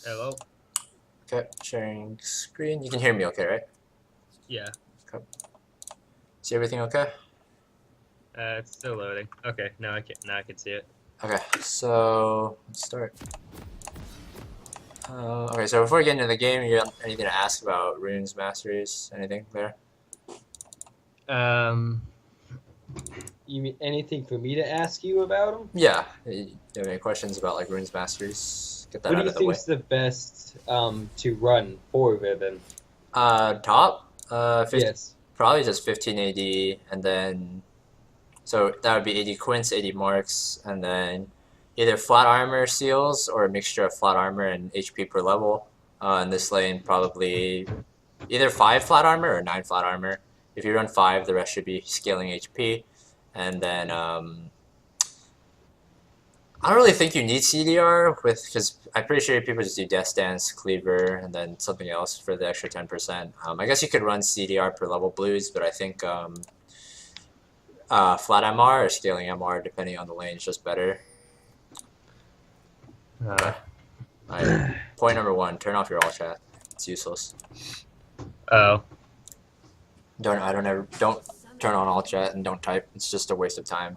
Hello? Okay, sharing screen. You can hear me okay, right? Yeah, Okay. See everything okay? it's still loading. Okay, now I can see it. Okay, so let's start. Okay, so before we get into the game, you have anything to ask about runes, masteries, anything there? Um, you mean anything for me to ask you about them? Yeah. You have any questions about like runes, masteries? Get that What do out you of the way. think's the best to run for Riven? Top. 50, Yes. probably just 15 AD, and then so that would be 80 quints, 80 marks, and then either flat armor seals or a mixture of flat armor and HP per level. In this lane, probably either 5 flat armor or 9 flat armor. If you run 5, the rest should be scaling HP. And then I don't really think you need CDR with because I'm pretty sure people just do Death Dance, Cleaver, and then something else for the extra 10%. I guess you could run CDR per level blues, but I think flat MR or scaling MR, depending on the lane, is just better. Okay. Alright. Point number 1, turn off your all chat. It's useless. Oh, Don't turn on all chat and don't type. It's just a waste of time.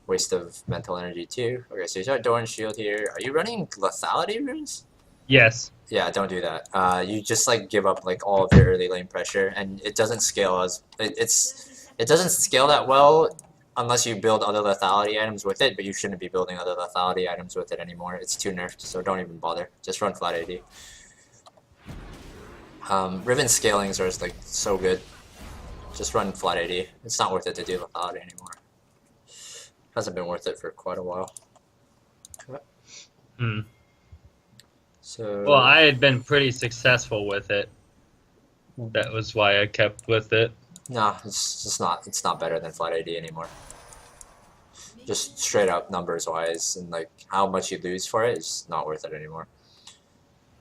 Waste of mental energy too. Okay, so you start Doran Shield here. Are you running lethality runes? yes. Yeah, don't do that. You just like give up like all of your early lane pressure, and it doesn't scale it doesn't scale that well unless you build other lethality items with it. But you shouldn't be building other lethality items with it anymore. It's too nerfed, so don't even bother. Just run flat AD. Riven scalings are like so good. Just run flat AD. It's not worth it to do lethality anymore. Hasn't been worth it for quite a while. Hmm. Well, So I had been pretty successful with it. That was why I kept with it. no, it's just not. It's not better than flat AD anymore. Just straight up numbers wise, and like how much you lose for it is not worth it anymore.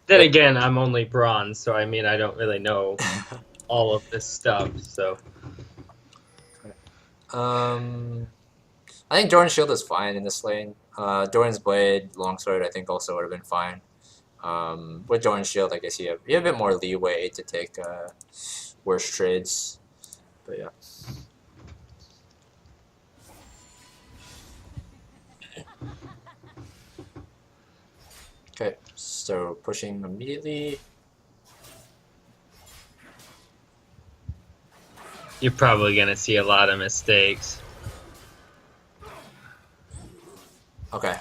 Then It, again, I'm only bronze, so I mean, I don't really know all of this stuff. So, um, I think Doran's shield is fine in this lane. Doran's blade, longsword, I think also would have been fine. With Doran's shield, I guess you have a bit more leeway to take worse trades. But yeah. Okay, so pushing immediately. you're probably gonna see a lot of mistakes. Okay,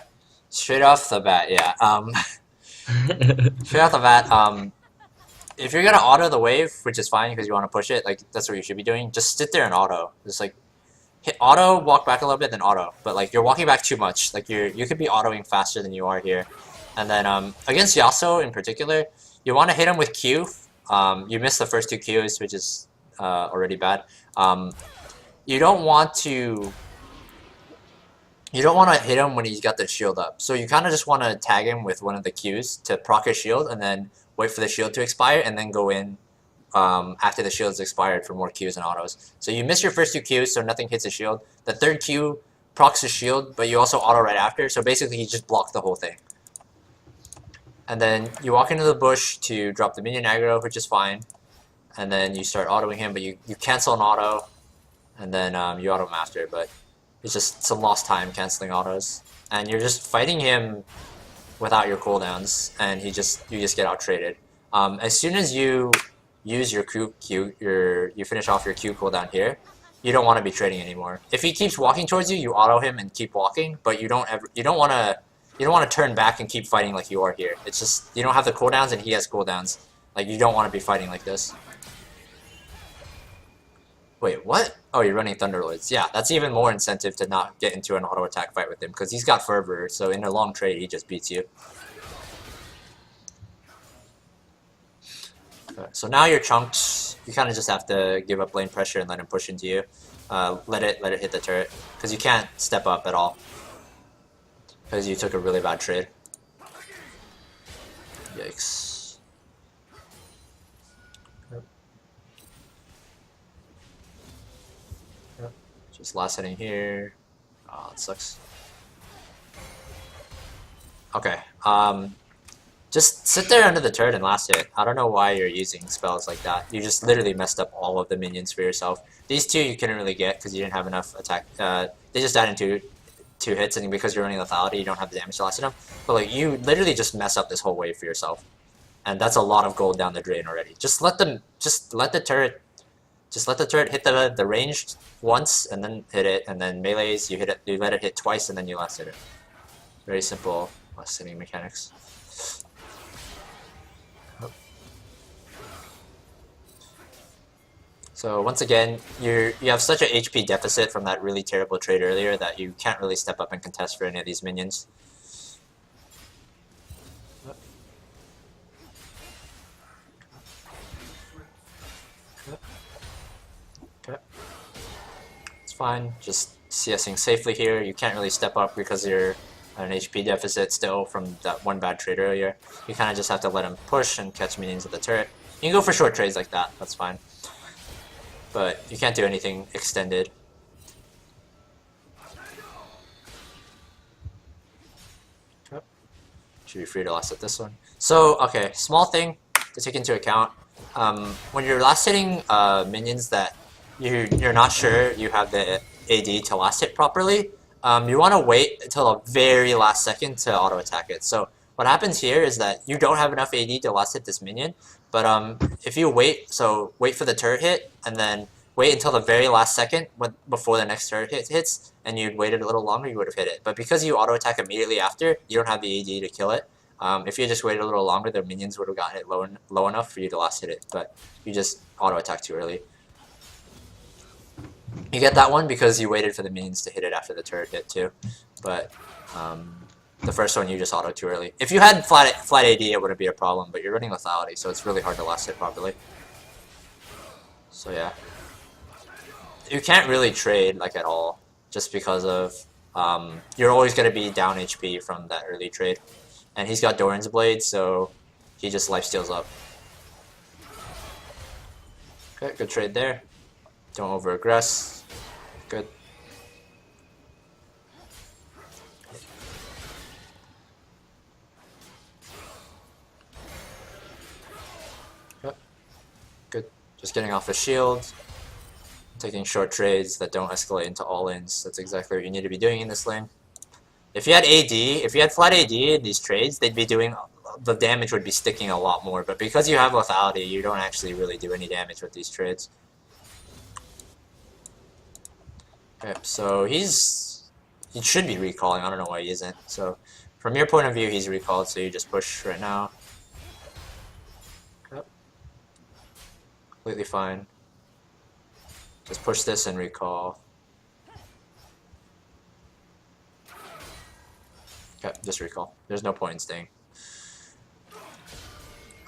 straight off the bat, yeah. Straight off the bat, if you're gonna auto the wave, which is fine because you want to push it, like that's what you should be doing. Just sit there and auto. Just like hit auto, walk back a little bit, then auto. But like you're walking back too much. Like you could be autoing faster than you are here. And then against Yasuo in particular, you want to hit him with Q. You missed the first two Qs, which is already bad. You don't want to. You don't want to hit him when he's got the shield up. So you kind of just want to tag him with one of the Qs to proc his shield, and then wait for the shield to expire, and then go in after the shield's expired for more Qs and autos. So you miss your first two Qs, so nothing hits the shield. The third Q procs his shield, but you also auto right after, so basically he just blocked the whole thing. And then you walk into the bush to drop the minion aggro, which is fine. And then you start autoing him, but you cancel an auto, and then you auto master, but it's just some lost time canceling autos. And you're just fighting him without your cooldowns, and you just get out traded. As soon as you use your you finish off your Q cooldown here, you don't want to be trading anymore. If he keeps walking towards you, you auto him and keep walking, but you don't want to turn back and keep fighting like you are here. It's just you don't have the cooldowns and he has cooldowns. Like you don't want to be fighting like this. Wait, what? Oh, you're running Thunderlords. Yeah, that's even more incentive to not get into an auto attack fight with him because he's got Fervor, so in a long trade he just beats you. So now you're chunked. You kind of just have to give up lane pressure and let him push into you. Let it hit the turret because you can't step up at all because you took a really bad trade. Yikes. Yep. Just last hitting here. Oh, that sucks. Okay. Just sit there under the turret and last hit. I don't know why you're using spells like that. You just literally messed up all of the minions for yourself. These two you couldn't really get because you didn't have enough attack. They just died in two hits, and because you're running lethality, you don't have the damage to last them. But like, you literally just mess up this whole wave for yourself, and that's a lot of gold down the drain already. Just let the turret hit the range once, and then hit it, and then melees you let it hit twice, and then you last hit it. Very simple last hitting mechanics. So once again, you have such an HP deficit from that really terrible trade earlier that you can't really step up and contest for any of these minions. Okay. It's fine, just CSing safely here. You can't really step up because you're at an HP deficit still from that one bad trade earlier. You kind of just have to let him push and catch minions at the turret. You can go for short trades like that, that's fine. But you can't do anything extended. Okay. Should be free to last hit this one. So, okay, small thing to take into account. When you're last hitting minions that you're not sure you have the AD to last hit properly, you want to wait until the very last second to auto attack it. So what happens here is that you don't have enough AD to last hit this minion, but if you wait for the turret hit and then wait until the very last second before the next turret hits, and you'd waited a little longer, you would have hit it. But because you auto attack immediately after, you don't have the AD to kill it. If you had just waited a little longer, the minions would have gotten it low enough for you to last hit it, but you just auto attack too early. You get that one because you waited for the minions to hit it after the turret hit too, but the first one you just auto too early. If you had flat AD, it wouldn't be a problem, but you're running lethality, so it's really hard to last hit properly. So yeah, you can't really trade like at all, just because of you're always going to be down HP from that early trade, and he's got Doran's Blade, so he just lifesteals up. Okay, good trade there. Don't over-aggress. Good. Yep. Good. Just getting off the shield. Taking short trades that don't escalate into all-ins. That's exactly what you need to be doing in this lane. If you had flat AD in these trades, they'd be doing, the damage would be sticking a lot more. But because you have lethality, you don't actually really do any damage with these trades. Okay, so he should be recalling. I don't know why he isn't. So from your point of view, he's recalled, so you just push right now. Yep. Completely fine. Just push this and recall. Okay, just recall. There's no point in staying.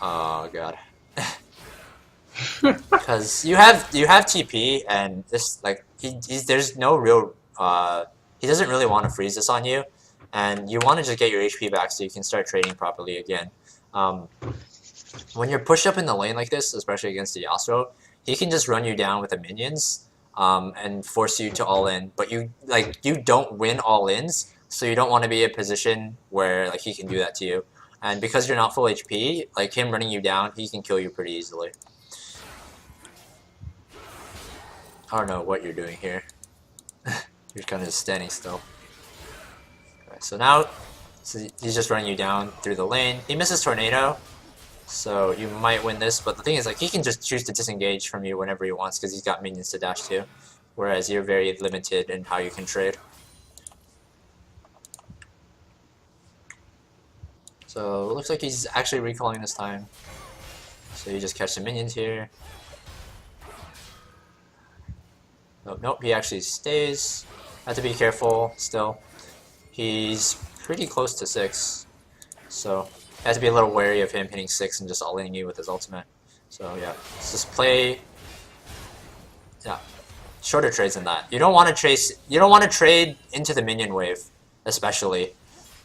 Oh god. Because you have TP, and this, like, there's no real he doesn't really want to freeze this on you, and you want to just get your HP back so you can start trading properly again. When you're pushed up in the lane like this, especially against the Yasuo, he can just run you down with the minions and force you to all in, but you don't win all ins, so you don't want to be in a position where like he can do that to you. And because you're not full HP, like him running you down, he can kill you pretty easily. I don't know what you're doing here. You're kind of just standing still. Okay, so now he's just running you down through the lane. He misses Tornado, so you might win this, but the thing is, like, he can just choose to disengage from you whenever he wants because he's got minions to dash to, whereas you're very limited in how you can trade. So it looks like he's actually recalling this time. So you just catch the minions here. Oh, nope, he actually stays. Have to be careful still. He's pretty close to 6, so you have to be a little wary of him hitting 6 and just all-in you with his ultimate. So yeah, let's just play. Yeah, shorter trades than that. You don't want to chase. You don't want to trade into the minion wave, especially.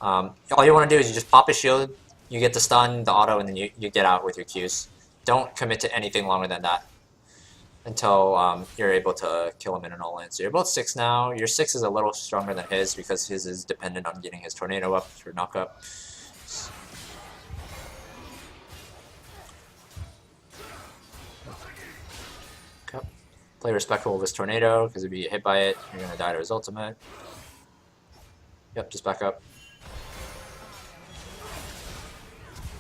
All you want to do is you just pop a shield, you get the stun, the auto, and then you get out with your Qs. Don't commit to anything longer than that until you're able to kill him in an all-in. So you're both 6 now. Your 6 is a little stronger than his because his is dependent on getting his tornado up for knock-up. Play respectful with his tornado, because if you get hit by it, you're gonna die to his ultimate. Yep, just back up.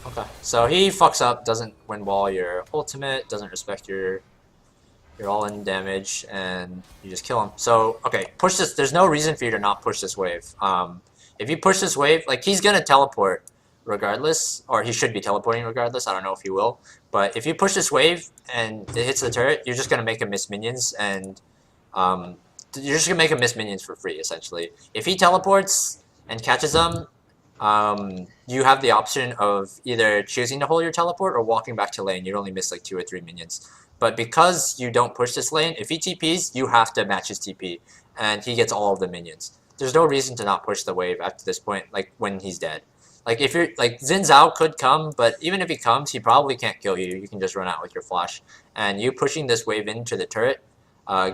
Okay, so he fucks up, doesn't win wall your ultimate, doesn't respect your all-in damage, and you just kill him. So, okay, push this. There's no reason for you to not push this wave. If you push this wave, like, he's gonna teleport regardless, or he should be teleporting regardless. I don't know if he will. But if you push this wave and it hits the turret, you're just gonna make him miss minions, and you're just gonna make him miss minions for free, essentially. If he teleports and catches them, you have the option of either choosing to hold your teleport or walking back to lane. You'd only miss like 2 or 3 minions. But because you don't push this lane, if he TPs, you have to match his TP, and he gets all of the minions. There's no reason to not push the wave after this point, like when he's dead. Like if you're like Xin Zhao could come, but even if he comes, he probably can't kill you. You can just run out with your flash, and you pushing this wave into the turret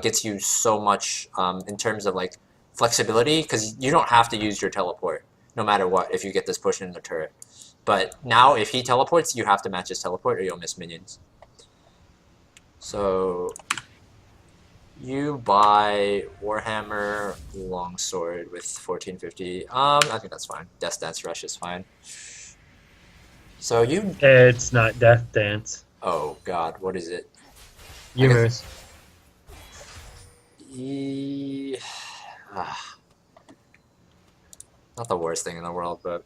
gets you so much in terms of like flexibility, because you don't have to use your teleport no matter what if you get this push in the turret. But now if he teleports, you have to match his teleport or you'll miss minions. So you buy Warhammer Longsword with 1450. I think that's fine. Death Dance Rush is fine. So you... It's not Death Dance. Oh god, what is it? Humorous. Not the worst thing in the world, but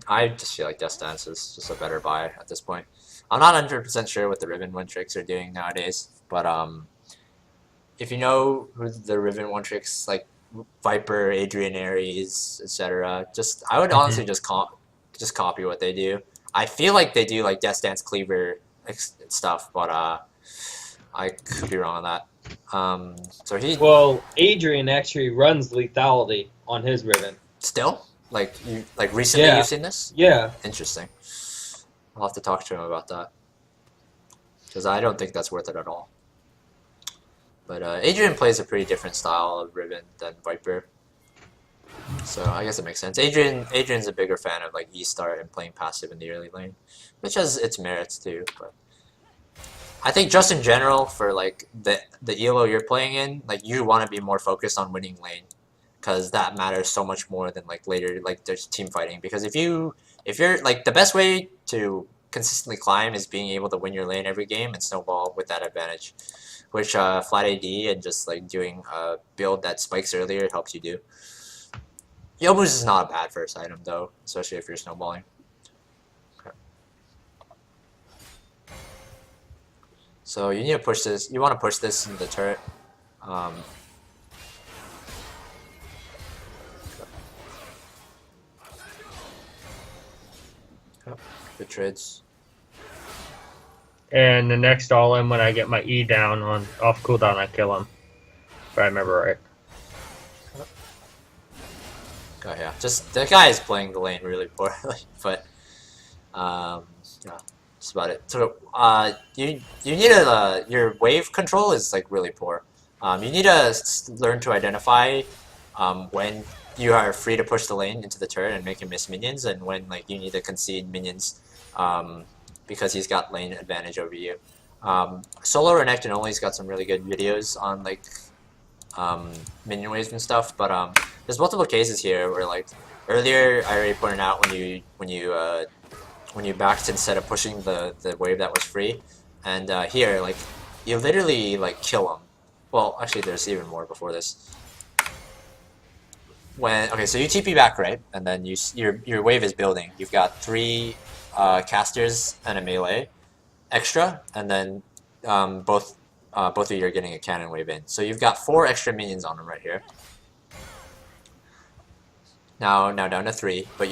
I just feel like Death Dance is just a better buy at this point. I'm not 100% sure what the Riven One Tricks are doing nowadays, but if you know who the Riven One Tricks, like Viper, Adrian Aries, etc., I would honestly just copy what they do. I feel like they do like Death Dance Cleaver stuff, but I could be wrong on that. Well, Adrian actually runs lethality on his Riven. Still? Like recently you've seen this? Yeah. Interesting. I'll have to talk to him about that, because I don't think that's worth it at all. But Adrian plays a pretty different style of Riven than Viper, so I guess it makes sense. Adrian's a bigger fan of like E-Start and playing passive in the early lane, which has its merits too. But I think just in general for like the ELO you're playing in, like you want to be more focused on winning lane, because that matters so much more than like later like there's team fighting. Because if you're like, the best way to consistently climb is being able to win your lane every game and snowball with that advantage, which flat AD and just like doing a build that spikes earlier helps you do. Yo boost is not a bad first item though, especially if you're snowballing. Okay. So you need to push this. You want to push this in the turret. Good trades. And the next all-in, when I get my E down on off cooldown, I kill him. If I remember right. Oh yeah, just the guy is playing the lane really poorly, but yeah, that's about it. So you need your wave control is like really poor. You need to learn to identify when you are free to push the lane into the turret and make him miss minions, and when like you need to concede minions because he's got lane advantage over you. Solo Renekton only's got some really good videos on like minion waves and stuff, but there's multiple cases here where like earlier I already pointed out when you backed instead of pushing the wave that was free, and here like you literally like kill him. Well, actually there's even more before this. Okay, so you TP back, right, and then your wave is building. You've got 3 casters and a melee extra, and then both of you are getting a cannon wave in. So you've got 4 extra minions on them right here. Now down to 3, but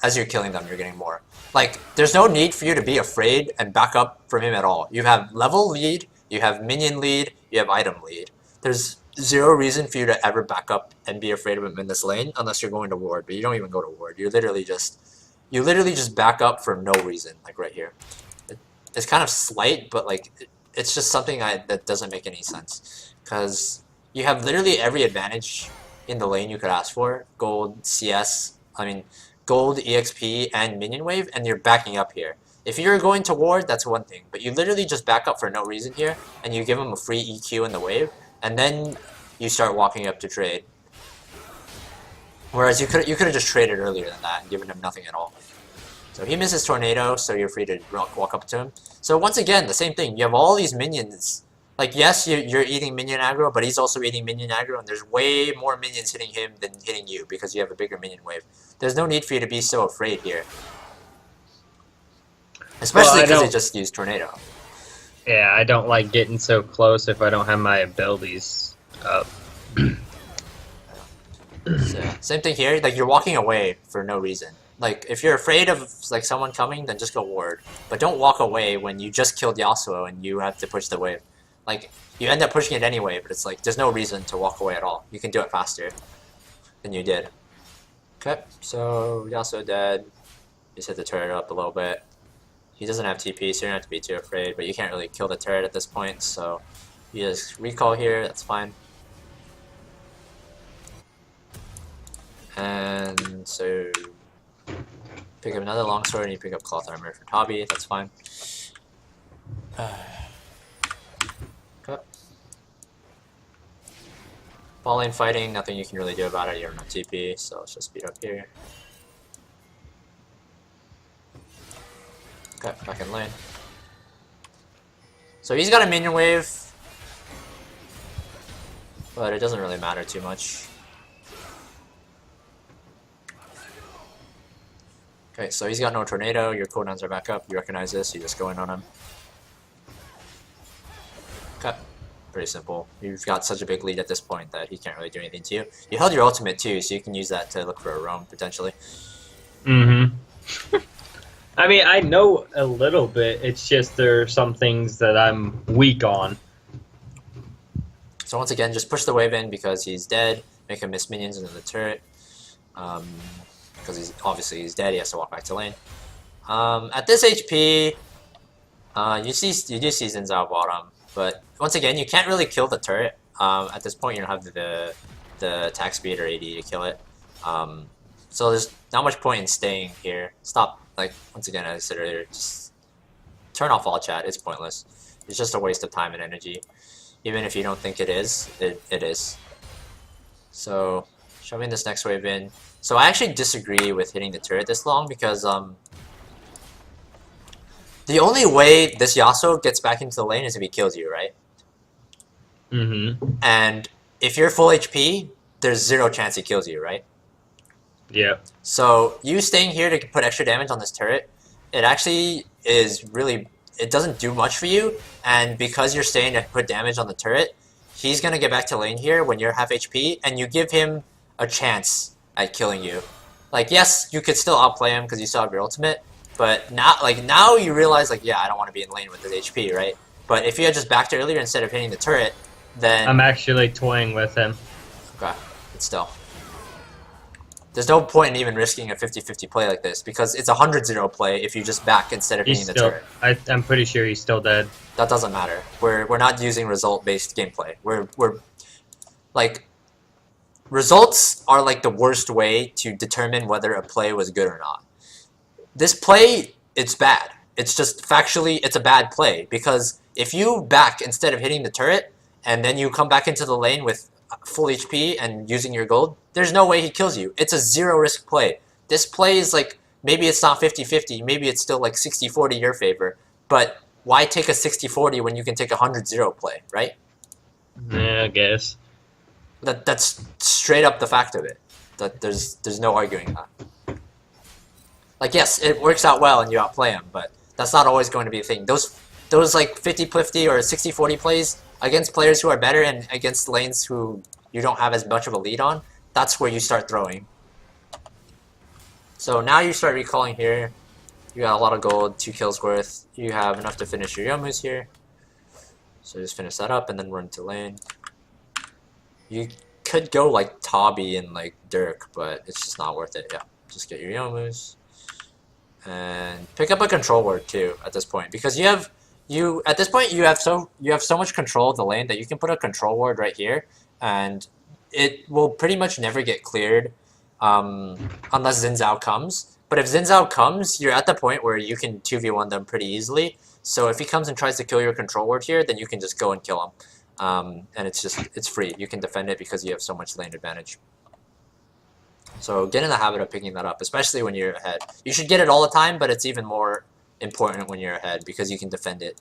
as you're killing them, you're getting more. Like, there's no need for you to be afraid and back up from him at all. You have level lead, you have minion lead, you have item lead. There's 0 reason for you to ever back up and be afraid of him in this lane unless you're going to ward, but you don't even go to ward. You literally just back up for no reason, like right here. It's kind of slight, but like it's just something that doesn't make any sense, because you have literally every advantage in the lane you could ask for: gold, CS, gold, EXP, and minion wave, and you're backing up here. If you're going to ward, that's one thing, but you literally just back up for no reason here, and you give him a free EQ in the wave, and then you start walking up to trade. Whereas you could have just traded earlier than that and given him nothing at all. So he misses Tornado, so you're free to walk up to him. So once again, the same thing. You have all these minions. Like, yes, you're eating minion aggro, but he's also eating minion aggro, and there's way more minions hitting him than hitting you because you have a bigger minion wave. There's no need for you to be so afraid here. Especially because he just used Tornado. Yeah, I don't like getting so close if I don't have my abilities up. So, same thing here. Like, you're walking away for no reason. Like, if you're afraid of like someone coming, then just go ward. But don't walk away when you just killed Yasuo and you have to push the wave. Like, you end up pushing it anyway, but it's like, there's no reason to walk away at all. You can do it faster than you did. Okay, so Yasuo dead. Just hit the turret up a little bit. He doesn't have TP, so you don't have to be too afraid, but you can't really kill the turret at this point, so you just recall here, that's fine. And so pick up another longsword and you pick up cloth armor for Tabi, that's fine. Okay. Ball lane fighting, nothing you can really do about it, you don't have TP, so let's just speed up here. Okay, back in lane. So he's got a minion wave, but it doesn't really matter too much. Okay, so he's got no tornado, your cooldowns are back up, you recognize this, you just go in on him. Okay, pretty simple. You've got such a big lead at this point that he can't really do anything to you. You held your ultimate too, so you can use that to look for a roam, potentially. Mm-hmm. I mean, I know a little bit, it's just there are some things that I'm weak on. So once again, just push the wave in because he's dead, make him miss minions into the turret. Because he's dead, he has to walk back to lane. At this HP, you do see Zinzao bottom, but once again, you can't really kill the turret. At this point, you don't have the attack speed or AD to kill it. So there's not much point in staying here. Stop. Like, once again, as I said earlier, just turn off all chat. It's pointless. It's just a waste of time and energy. Even if you don't think it is, it is. So, shoving this next wave in. So I actually disagree with hitting the turret this long because the only way this Yasuo gets back into the lane is if he kills you, right? Mm-hmm. And if you're full HP, there's zero chance he kills you, right? Yeah. So you staying here to put extra damage on this turret, it actually is really, it doesn't do much for you, and because you're staying to put damage on the turret, he's gonna get back to lane here when you're half HP, and you give him a chance at killing you. Like, yes, you could still outplay him because you still have your ultimate, but now you realize, like, yeah, I don't want to be in lane with his HP, right? But if you had just backed earlier instead of hitting the turret, then... I'm actually toying with him. Okay, but still. There's no point in even risking a 50-50 play like this, because it's a 100-0 play if you just back instead of hitting the turret. I'm pretty sure he's still dead. That doesn't matter. We're not using result-based gameplay. We're like, results are like the worst way to determine whether a play was good or not. This play, it's bad. It's just factually, it's a bad play, because if you back instead of hitting the turret, and then you come back into the lane with full HP and using your gold, there's no way he kills you. It's a zero risk play. This play is like, maybe it's not 50-50, maybe it's still like 60-40 your favor, but why take a 60-40 when you can take a 100-0 play, right? Yeah, I guess. That's straight up the fact of it. That there's no arguing that. Like, yes, it works out well and you outplay him, but that's not always going to be a thing. Those like 50-50 or 60-40 plays against players who are better and against lanes who you don't have as much of a lead on, that's where you start throwing. So now you start recalling here. You got a lot of gold, 2 kills worth. You have enough to finish your Yomu's here. So just finish that up and then run to lane. You could go like Tabi and like Dirk, but it's just not worth it. Yeah, just get your Yomu's. And pick up a control ward too at this point, because at this point you have so much control of the lane that you can put a control ward right here, and it will pretty much never get cleared unless Zinzao comes. But if Xin Zhao comes, you're at the point where you can 2v1 them pretty easily. So if he comes and tries to kill your control ward here, then you can just go and kill him. And it's free. You can defend it because you have so much lane advantage. So get in the habit of picking that up, especially when you're ahead. You should get it all the time, but it's even more important when you're ahead because you can defend it.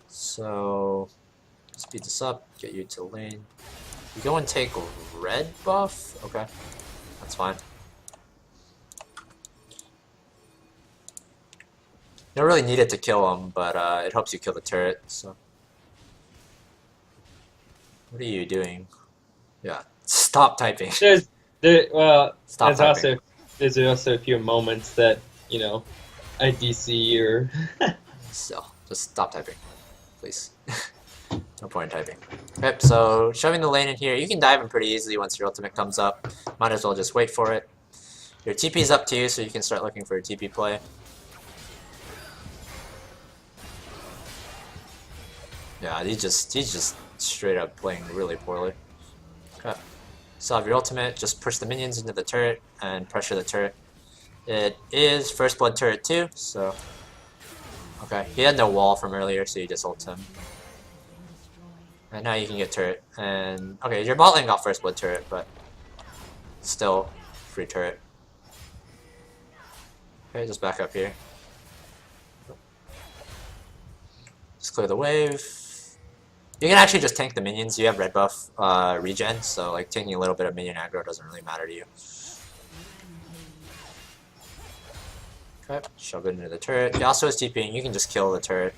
So speed this up, get you to lane. You go and take red buff? Okay, that's fine. You don't really need it to kill him, but it helps you kill the turret, so. What are you doing? Yeah, stop typing. Stop typing. There's also a few moments that, you know, I DC or... Still, just stop typing, please. No point in typing. Okay, so shoving the lane in here, you can dive in pretty easily once your ultimate comes up. Might as well just wait for it. Your TP's up to you, so you can start looking for a TP play. Yeah, he's just straight up playing really poorly. Okay. So have your ultimate, just push the minions into the turret and pressure the turret. It is first blood turret too, so okay. He had no wall from earlier, so you just ult him. And now you can get turret. And okay, your bot lane got first blood turret, but still free turret. Okay, just back up here. Just clear the wave. You can actually just tank the minions. You have red buff regen, so like taking a little bit of minion aggro doesn't really matter to you. Okay, shove it into the turret. Yasuo is TPing. You can just kill the turret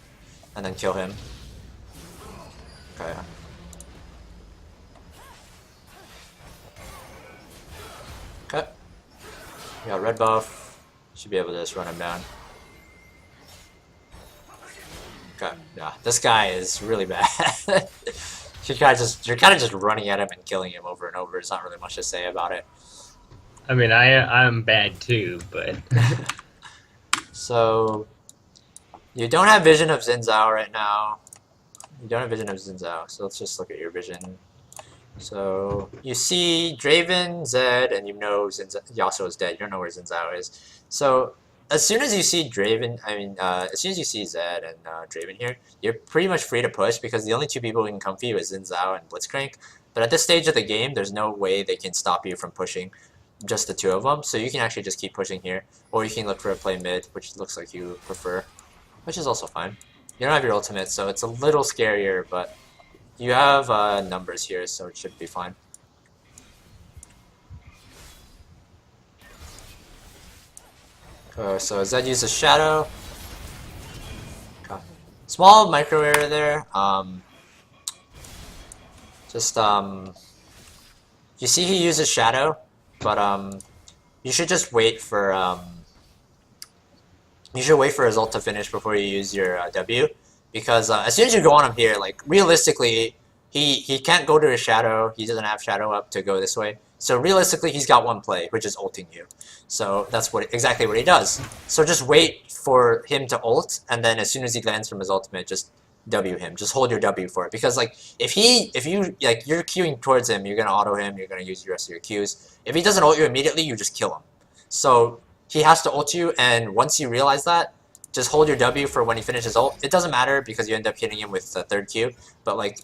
and then kill him. Okay. Okay. You got red buff. Should be able to just run him down. Okay, yeah, this guy is really bad. you're kind of just running at him and killing him over and over. There's not really much to say about it. I mean, I'm bad too, but... So, you don't have vision of Xin Zhao right now. You don't have vision of Xin Zhao, so let's just look at your vision. So, you see Draven, Zed, and you know Yasuo is dead. You don't know where Xin Zhao is. So, as soon as you see Draven, as soon as you see Zed and Draven here, you're pretty much free to push because the only two people who can come for you is Xin Zhao and Blitzcrank. But at this stage of the game, there's no way they can stop you from pushing just the two of them. So you can actually just keep pushing here, or you can look for a play mid, which looks like you prefer, which is also fine. You don't have your ultimate, so it's a little scarier, but you have numbers here, so it should be fine. So Zed uses Shadow. Okay. Small micro error there. You see he uses Shadow, but you should just wait for his ult to finish before you use your W, because as soon as you go on him here, like realistically, he can't go to his Shadow. He doesn't have Shadow up to go this way. So realistically, he's got one play, which is ulting you. So that's exactly what he does. So just wait for him to ult, and then as soon as he lands from his ultimate, just W him. Just hold your W for it, because like if you like you're queuing towards him, you're gonna auto him. You're gonna use the rest of your Qs. If he doesn't ult you immediately, you just kill him. So he has to ult you, and once you realize that, just hold your W for when he finishes ult. It doesn't matter because you end up hitting him with the third Q, but like,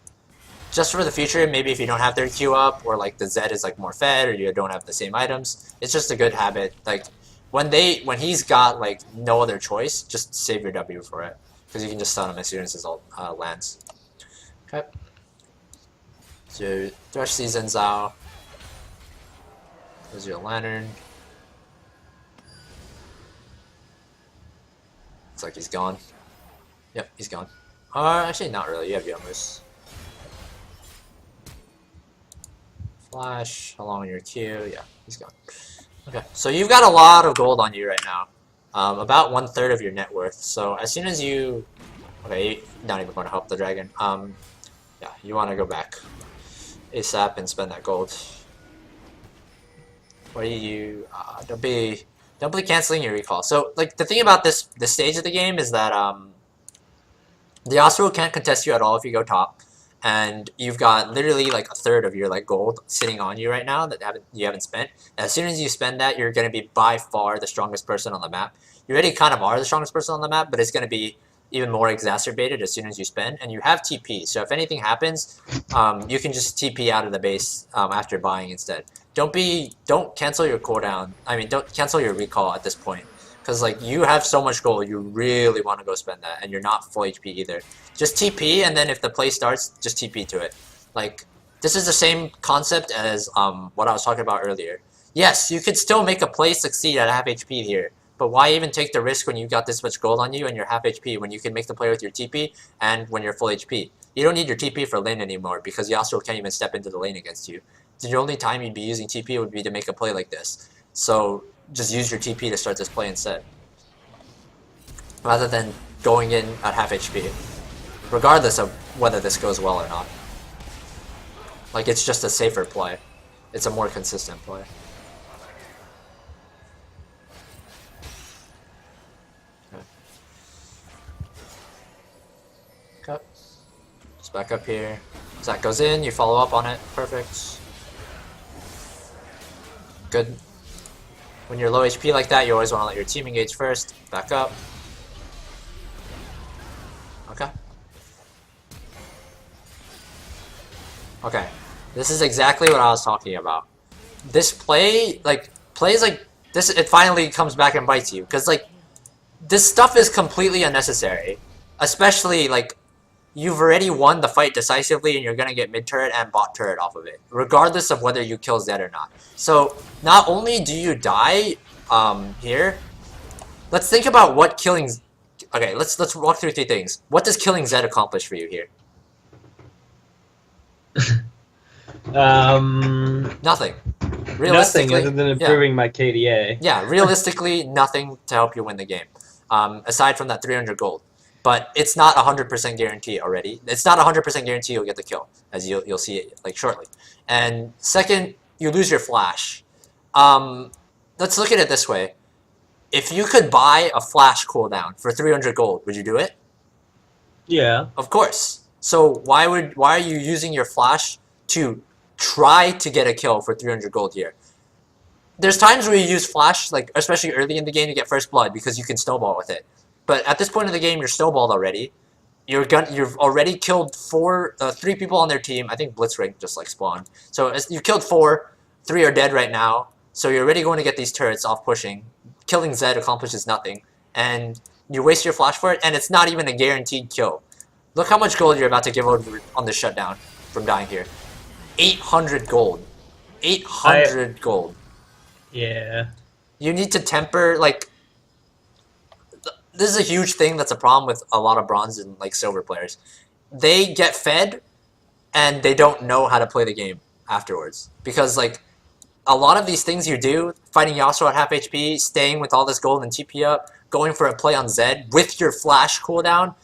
just for the future, maybe if you don't have third Q up, or like the Zed is like more fed, or you don't have the same items, it's just a good habit. Like when he's got like no other choice, just save your W for it, because you can just stun him as soon as his ult lands. Okay. So Thresh sees Xin Zhao. There's your lantern. Looks like he's gone. Yep, he's gone. Actually, not really. You have Yomus. Flash along your Q. Yeah, he's gone. Okay, so you've got a lot of gold on you right now. About 1/3 of your net worth. So as soon as you... Okay, you're not even going to help the dragon. Yeah, you want to go back ASAP and spend that gold. What do you... don't be canceling your recall. So, like, the thing about this stage of the game is that the Yasuo can't contest you at all if you go top. and you've got literally like a third of your like gold sitting on you right now that you haven't spent. And as soon as you spend that, you're going to be by far the strongest person on the map. You already kind of are the strongest person on the map, but it's going to be even more exacerbated as soon as you spend. And you have TP, so if anything happens, you can just TP out of the base after buying instead. Don't cancel your cooldown. I mean, don't cancel your recall at this point. Because, like, you have so much gold, you really want to go spend that, and you're not full HP either. Just TP, and then if the play starts, just TP to it. Like, this is the same concept as what I was talking about earlier. Yes, you could still make a play succeed at half HP here, but why even take the risk when you got this much gold on you and you're half HP when you can make the play with your TP and when you're full HP? You don't need your TP for lane anymore because Yasuo can't even step into the lane against you. The only time you'd be using TP would be to make a play like this. So just use your TP to start this play instead, rather than going in at half HP, regardless of whether this goes well or not. Like, it's just a safer play. It's a more consistent play. Okay. Just back up here. Zach goes in, you follow up on it. Perfect. Good. When you're low HP like that, you always want to let your team engage first. Back up. Okay. Okay. This is exactly what I was talking about. This play, like, plays like this, it finally comes back and bites you. Because, like, this stuff is completely unnecessary. Especially, like, you've already won the fight decisively and you're going to get mid-turret and bot turret off of it, regardless of whether you kill Zed or not. So, not only do you die here, let's think about what killing... Okay, let's walk through 3 things. What does killing Zed accomplish for you here? Nothing. Nothing other than improving my KDA. Yeah, realistically, nothing to help you win the game, aside from that 300 gold. But it's not 100% guarantee already. It's not 100% guarantee you'll get the kill, as you'll see it like shortly. And second, you lose your flash. Let's look at it this way. If you could buy a flash cooldown for 300 gold, would you do it? Yeah. Of course. So why are you using your flash to try to get a kill for 300 gold here? There's times where you use flash, like especially early in the game, to get first blood because you can snowball with it. But at this point in the game, you're snowballed already. You've already killed 3 people on their team. I think Blitzcrank just like spawned. So you killed 4, 3 are dead right now. So you're already going to get these turrets off pushing. Killing Zed accomplishes nothing, and you waste your flash for it, and it's not even a guaranteed kill. Look how much gold you're about to give over on the shutdown from dying here. 800 gold. 800 gold. Yeah. You need to temper, like... This is a huge thing that's a problem with a lot of bronze and like silver players. They get fed and they don't know how to play the game afterwards. Because like a lot of these things you do, fighting Yasuo at half HP, staying with all this gold and TP up, going for a play on Zed with your flash cooldown,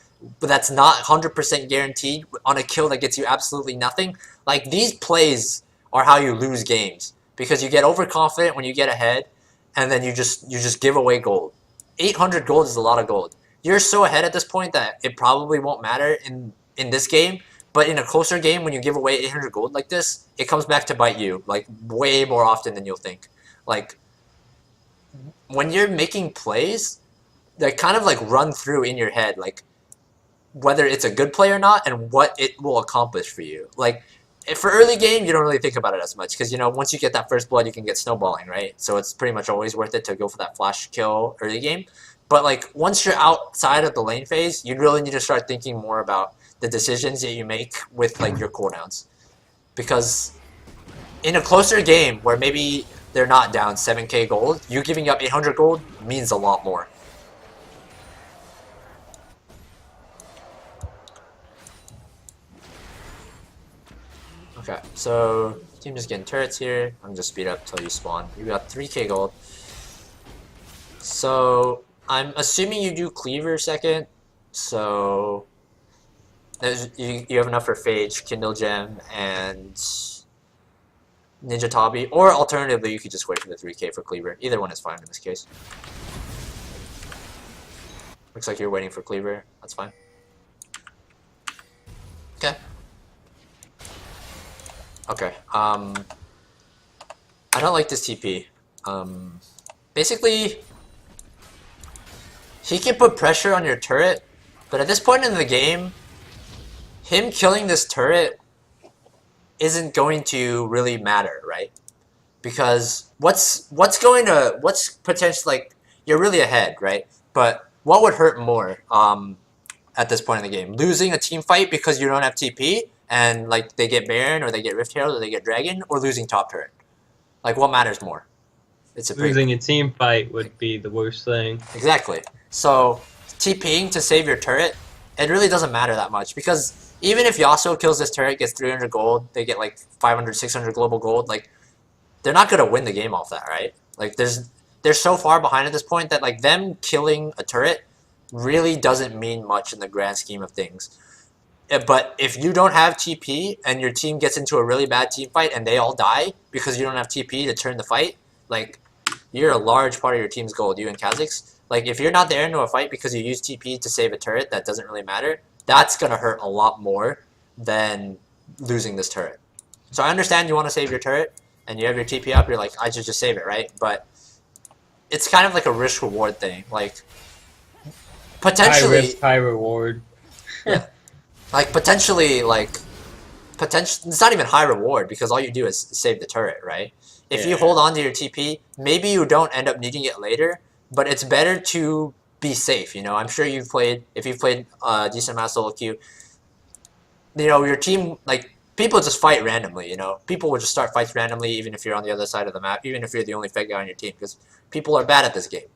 but that's not 100% guaranteed on a kill that gets you absolutely nothing. Like these plays are how you lose games. Because you get overconfident when you get ahead and then you just give away gold. 800 gold is a lot of gold. You're so ahead at this point that it probably won't matter in this game, but in a closer game when you give away 800 gold like this, it comes back to bite you, like, way more often than you'll think. Like, when you're making plays, they kind of, like, run through in your head, like, whether it's a good play or not and what it will accomplish for you. Like, for early game, you don't really think about it as much because, you know, once you get that first blood, you can get snowballing, right? So it's pretty much always worth it to go for that flash kill early game. But, like, once you're outside of the lane phase, you really need to start thinking more about the decisions that you make with, like, your cooldowns. Because in a closer game where maybe they're not down 7k gold, you giving up 800 gold means a lot more. Okay, so team just getting turrets here. I'm just speed up till you spawn. You got 3k gold. So I'm assuming you do Cleaver second. So you have enough for Phage, Kindle Gem, and Ninja Tabi. Or alternatively, you could just wait for the 3k for Cleaver. Either one is fine in this case. Looks like you're waiting for Cleaver. That's fine. Okay. Okay. I don't like this TP. Basically, he can put pressure on your turret, but at this point in the game, him killing this turret isn't going to really matter, right? Because what's potential, like, you're really ahead, right? But what would hurt more at this point in the game? Losing a team fight because you don't have TP and like they get Baron or they get Rift Herald or they get Dragon, or losing top turret? Like, what matters more? It's a Losing a team fight would be the worst thing. Exactly. So TPing to save your turret, it really doesn't matter that much, because even if Yasuo kills this turret, gets 300 gold, they get like 500, 600 global gold, like, they're not gonna win the game off that, right? Like, they're so far behind at this point that like them killing a turret really doesn't mean much in the grand scheme of things. But if you don't have TP and your team gets into a really bad team fight and they all die because you don't have TP to turn the fight, like, you're a large part of your team's gold, you and Kha'Zix. Like, if you're not there into a fight because you use TP to save a turret that doesn't really matter, that's gonna hurt a lot more than losing this turret. So I understand you want to save your turret and you have your TP up, you're like, I should just save it, right? But it's kind of like a risk-reward thing. Like, potentially... High risk, high reward. Yeah. Like, potentially, it's not even high reward, because all you do is save the turret, right? If you hold on to your TP, maybe you don't end up needing it later, but it's better to be safe, you know? I'm sure if you've played a decent amount of solo queue, you know, your team, like, people just fight randomly, you know? People will just start fights randomly, even if you're on the other side of the map, even if you're the only Fed guy on your team, because people are bad at this game.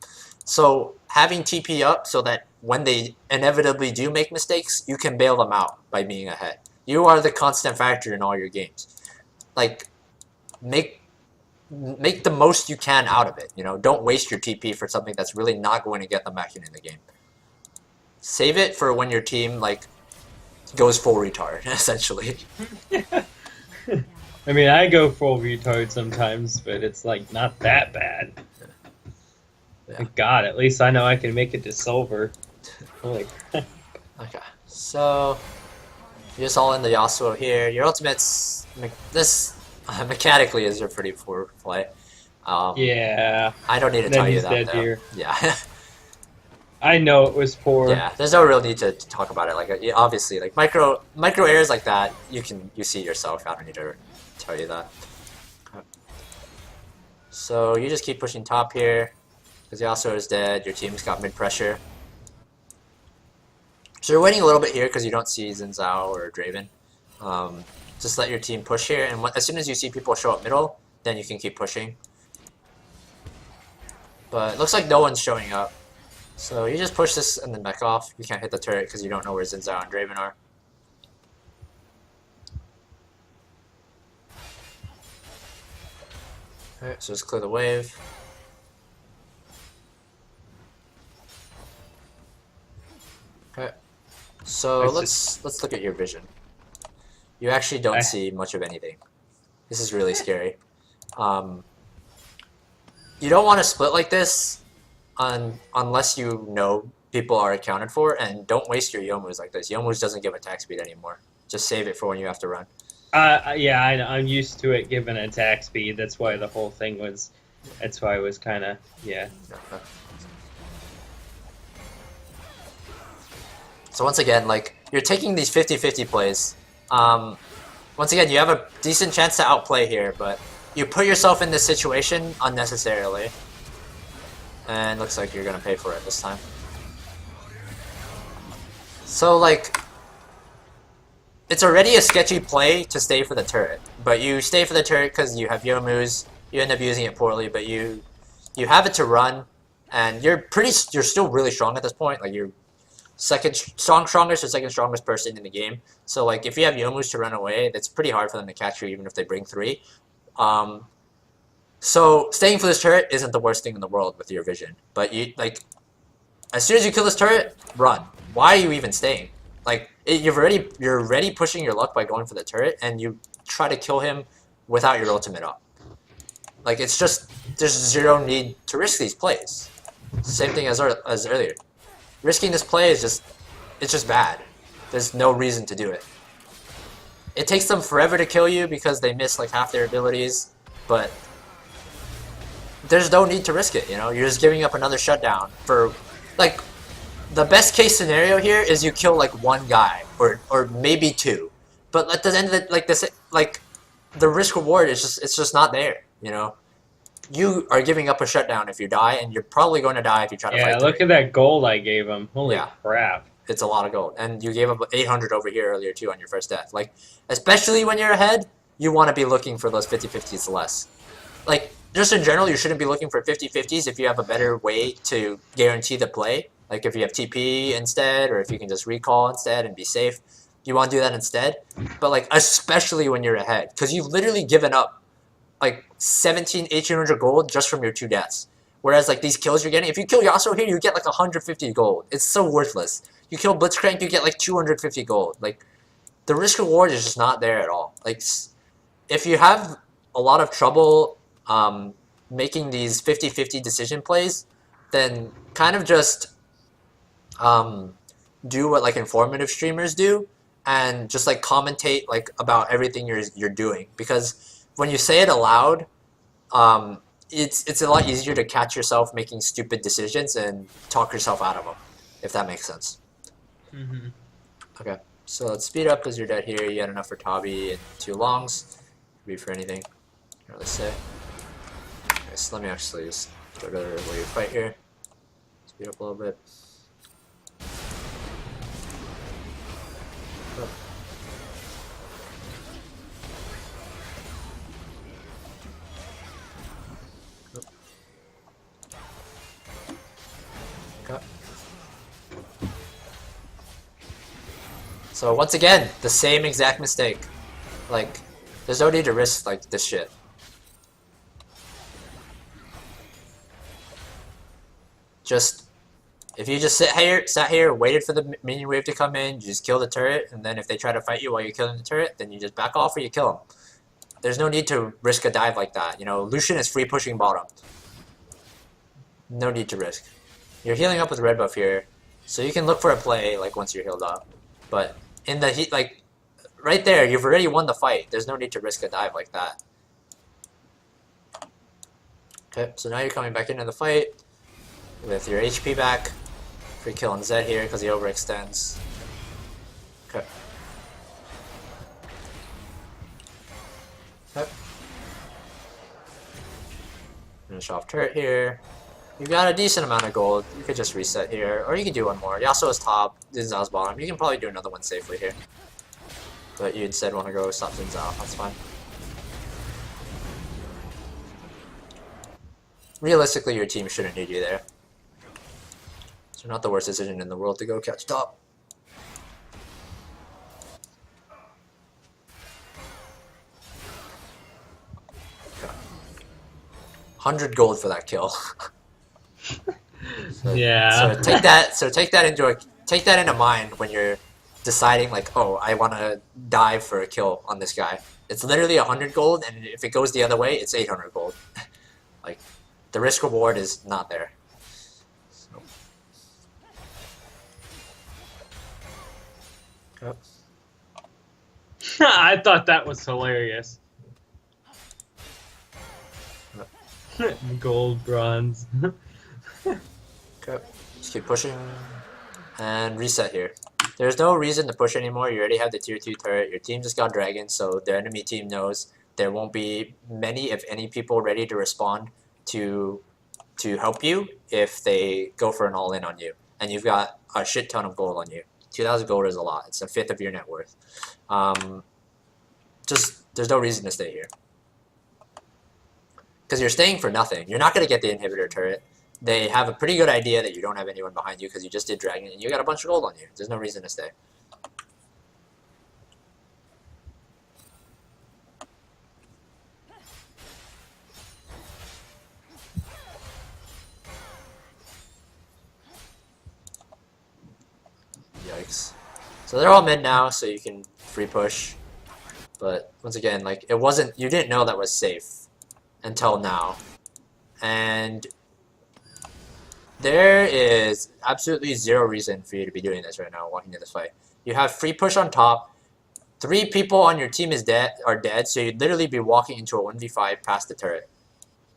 So having TP up so that when they inevitably do make mistakes, you can bail them out by being ahead. You are the constant factor in all your games. Like, make the most you can out of it, you know? Don't waste your TP for something that's really not going to get them back in the game. Save it for when your team, like, goes full retard, essentially. I mean, I go full retard sometimes, but it's, like, not that bad. Yeah. Thank God, at least I know I can make it to silver. Like, Okay, so you're just all in the Yasuo here. Your ultimate's mechanically is a pretty poor play. yeah. I don't need to Then tell you he's that, dead though. here. Yeah. I know it was poor. Yeah, there's no real need to talk about it. Like, obviously, like, micro errors like that, you see yourself. I don't need to tell you that. So you just keep pushing top here, because Yasuo is dead. Your team's got mid pressure. So you're waiting a little bit here because you don't see Xin Zhao or Draven. Just let your team push here, and as soon as you see people show up middle, then you can keep pushing. But it looks like no one's showing up. So you just push this and then back off. You can't hit the turret because you don't know where Xin Zhao and Draven are. Alright, so just clear the wave. Okay. So let's look at your vision. You actually don't see much of anything. This is really scary. You don't want to split like this unless you know people are accounted for, and don't waste your Youmu's like this. Youmu's doesn't give attack speed anymore. Just save it for when you have to run. Yeah, I'm used to it giving attack speed. That's why the whole thing was. That's why I was kind of So once again, like, you're taking these 50-50 plays. Once again, you have a decent chance to outplay here, but you put yourself in this situation unnecessarily. And looks like you're gonna pay for it this time. So, like, it's already a sketchy play to stay for the turret, but you stay for the turret because you have Youmu's. You end up using it poorly, but you have it to run, and you're still really strong at this point. Like, you're strongest or second strongest person in the game. So, like, if you have Youmu's to run away, it's pretty hard for them to catch you, even if they bring 3. So staying for this turret isn't the worst thing in the world with your vision. But you, like, as soon as you kill this turret, run. Why are you even staying? Like, you're already pushing your luck by going for the turret, and you try to kill him without your ultimate up. Like, it's just, there's zero need to risk these plays. Same thing as earlier. Risking this play is just bad. There's no reason to do it. it takes them forever to kill you because they miss like half their abilities, but there's no need to risk it, you know? You're just giving up another shutdown for, like, the best case scenario here is you kill like one guy or maybe two, but at the end of it, like this, like the risk reward is just, it's just not there, you know? You are giving up a shutdown if you die, and you're probably going to die if you try to fight. Yeah, look at that gold I gave him. Holy Yeah. crap. It's a lot of gold. And you gave up 800 over here earlier too on your first death. Like, especially when you're ahead, you want to be looking for those 50-50s less. Like, just in general, you shouldn't be looking for 50-50s if you have a better way to guarantee the play. Like if you have TP instead, or if you can just recall instead and be safe. You want to do that instead. But like, especially when you're ahead. Because you've literally given up like 1800 gold just from your 2 deaths. Whereas like these kills you're getting, if you kill Yasuo here, you get like 150 gold. It's so worthless. You kill Blitzcrank, you get like 250 gold. Like, the risk reward is just not there at all. Like, if you have a lot of trouble making these 50-50 decision plays, then kind of just do what like informative streamers do, and just like commentate like about everything you're doing. Because when you say it aloud, it's a lot easier to catch yourself making stupid decisions and talk yourself out of them, if that makes sense. Mm-hmm. Okay, so let's speed up because you're dead here. You had enough for Tabi and 2 longs. Could be for anything. Here, let's say. Okay, so let me actually just go to where you fight here. Speed up a little bit. Oh. Okay. So once again, the same exact mistake. Like, there's no need to risk like this shit. Just, if you just sat here, waited for the minion wave to come in, you just kill the turret, and then if they try to fight you while you're killing the turret, then you just back off or you kill them. There's no need to risk a dive like that. You know, Lucian is free pushing bottom. No need to risk. You're healing up with red buff here, so you can look for a play like once you're healed up. But in the heat, like right there, you've already won the fight. There's no need to risk a dive like that. Okay, so now you're coming back into the fight with your HP back. Free kill on Zed here because he overextends. Okay. Okay. Finish off turret here. You got a decent amount of gold. You could just reset here, or you could do one more. Yasuo is top, Zinzao's bottom. You can probably do another one safely here. But you instead want to go stop Zinzao. That's fine. Realistically, your team shouldn't need you there. So not the worst decision in the world to go catch top. Okay. 100 gold for that kill. So, Yeah. So take that into mind when you're deciding like, oh, I want to dive for a kill on this guy. It's literally 100 gold, and if it goes the other way, it's 800 gold. Like, the risk reward is not there. So. Oh. I thought that was hilarious. Gold, bronze. Okay, just keep pushing and reset here. There's no reason to push anymore. You already have the tier 2 turret. Your team just got dragon, so the enemy team knows there won't be many, if any, people ready to respond to help you if they go for an all-in on you. And you've got a shit ton of gold on you. 2,000 gold is a lot. It's a fifth of your net worth. Just, there's no reason to stay here. Because you're staying for nothing. You're not going to get the inhibitor turret. They have a pretty good idea that you don't have anyone behind you because you just did dragon and you got a bunch of gold on you. There's no reason to stay. Yikes. So they're all mid now, so you can free push. But once again, like, it wasn't, you didn't know that was safe until now. And there is absolutely zero reason for you to be doing this right now, walking into this fight. You have free push on top. 3 people on your team are dead, so you'd literally be walking into a 1v5 past the turret.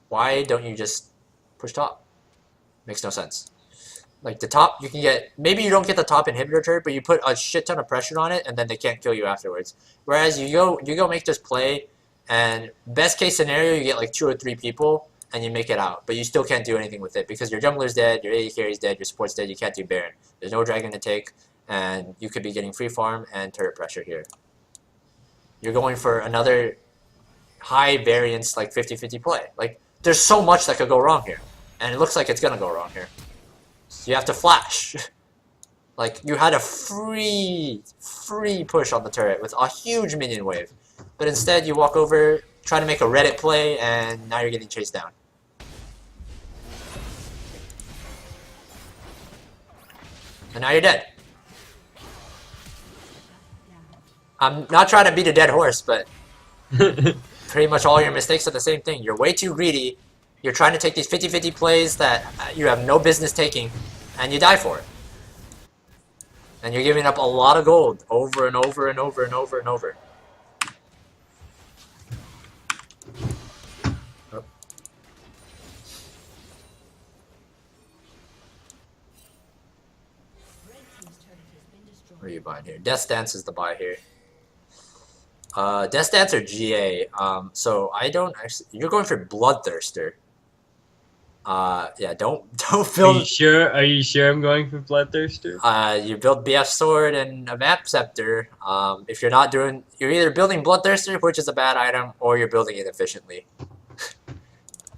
Why don't you just push top? Makes no sense. Like the top, you can get, maybe you don't get the top inhibitor turret, but you put a shit ton of pressure on it, and then they can't kill you afterwards. Whereas you go make this play, and best case scenario, you get like 2 or 3 people, and you make it out. But you still can't do anything with it, because your jungler's dead, your AD carry's dead, your support's dead, you can't do Baron. There's no dragon to take, and you could be getting free farm and turret pressure here. You're going for another high variance, like 50-50 play. Like, there's so much that could go wrong here, and it looks like it's gonna go wrong here. So you have to flash. Like, you had a free push on the turret with a huge minion wave. But instead, you walk over, try to make a Reddit play, and now you're getting chased down. And now you're dead. I'm not trying to beat a dead horse, but pretty much all your mistakes are the same thing. You're way too greedy. You're trying to take these 50-50 plays that you have no business taking, and you die for it. And you're giving up a lot of gold over and over and over and over and over. Oh. What are you buying here? Death Dance is the buy here. Death Dance or GA. So I don't actually. You're going for Bloodthirster. Yeah, don't build. Are you sure I'm going for Bloodthirster? You build BF Sword and a Map Scepter. If you're not doing, you're either building Bloodthirster, which is a bad item, or you're building it efficiently.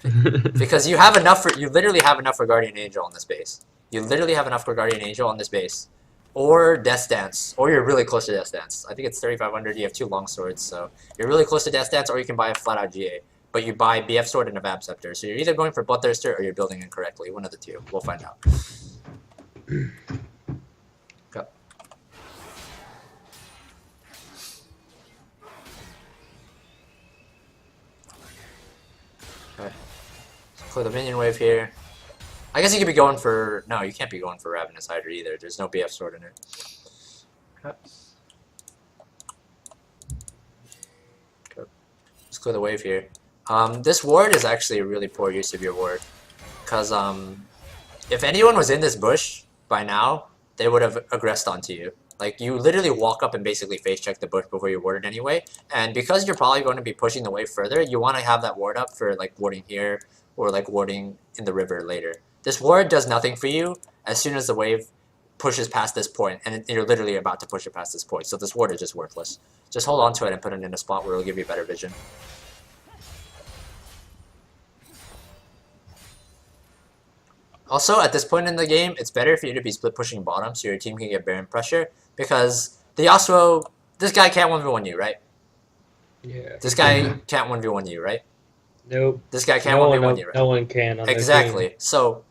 Because you have enough for, you literally have enough for Guardian Angel on this base. You literally have enough for Guardian Angel on this base. Or Death Dance, or you're really close to Death Dance. I think it's 3,500, you have 2 long swords, so you're really close to Death Dance, or you can buy a flat-out GA. But you buy BF Sword and a Vab Scepter, so you're either going for Bloodthirster or you're building incorrectly. One of the two. We'll find out. Go. Okay. So clear the minion wave here. I guess you could be going for... No, you can't be going for Ravenous Hydra either. There's no BF Sword in it. Okay. Okay. Let's clear the wave here. This ward is actually a really poor use of your ward. Because if anyone was in this bush by now, they would have aggressed onto you. Like, you literally walk up and basically face check the bush before you ward it anyway. And because you're probably going to be pushing the wave further, you want to have that ward up for like warding here or like warding in the river later. This ward does nothing for you as soon as the wave pushes past this point, and you're literally about to push it past this point. So this ward is just worthless. Just hold on to it and put it in a spot where it'll give you better vision. Also, at this point in the game, it's better for you to be split pushing bottom so your team can get Baron pressure, because the Yasuo, this guy can't 1v1 you, right? Yeah. This guy can't 1v1 you, right? Nope. This guy can't 1v1 you, right? No one can on exactly. Team. So,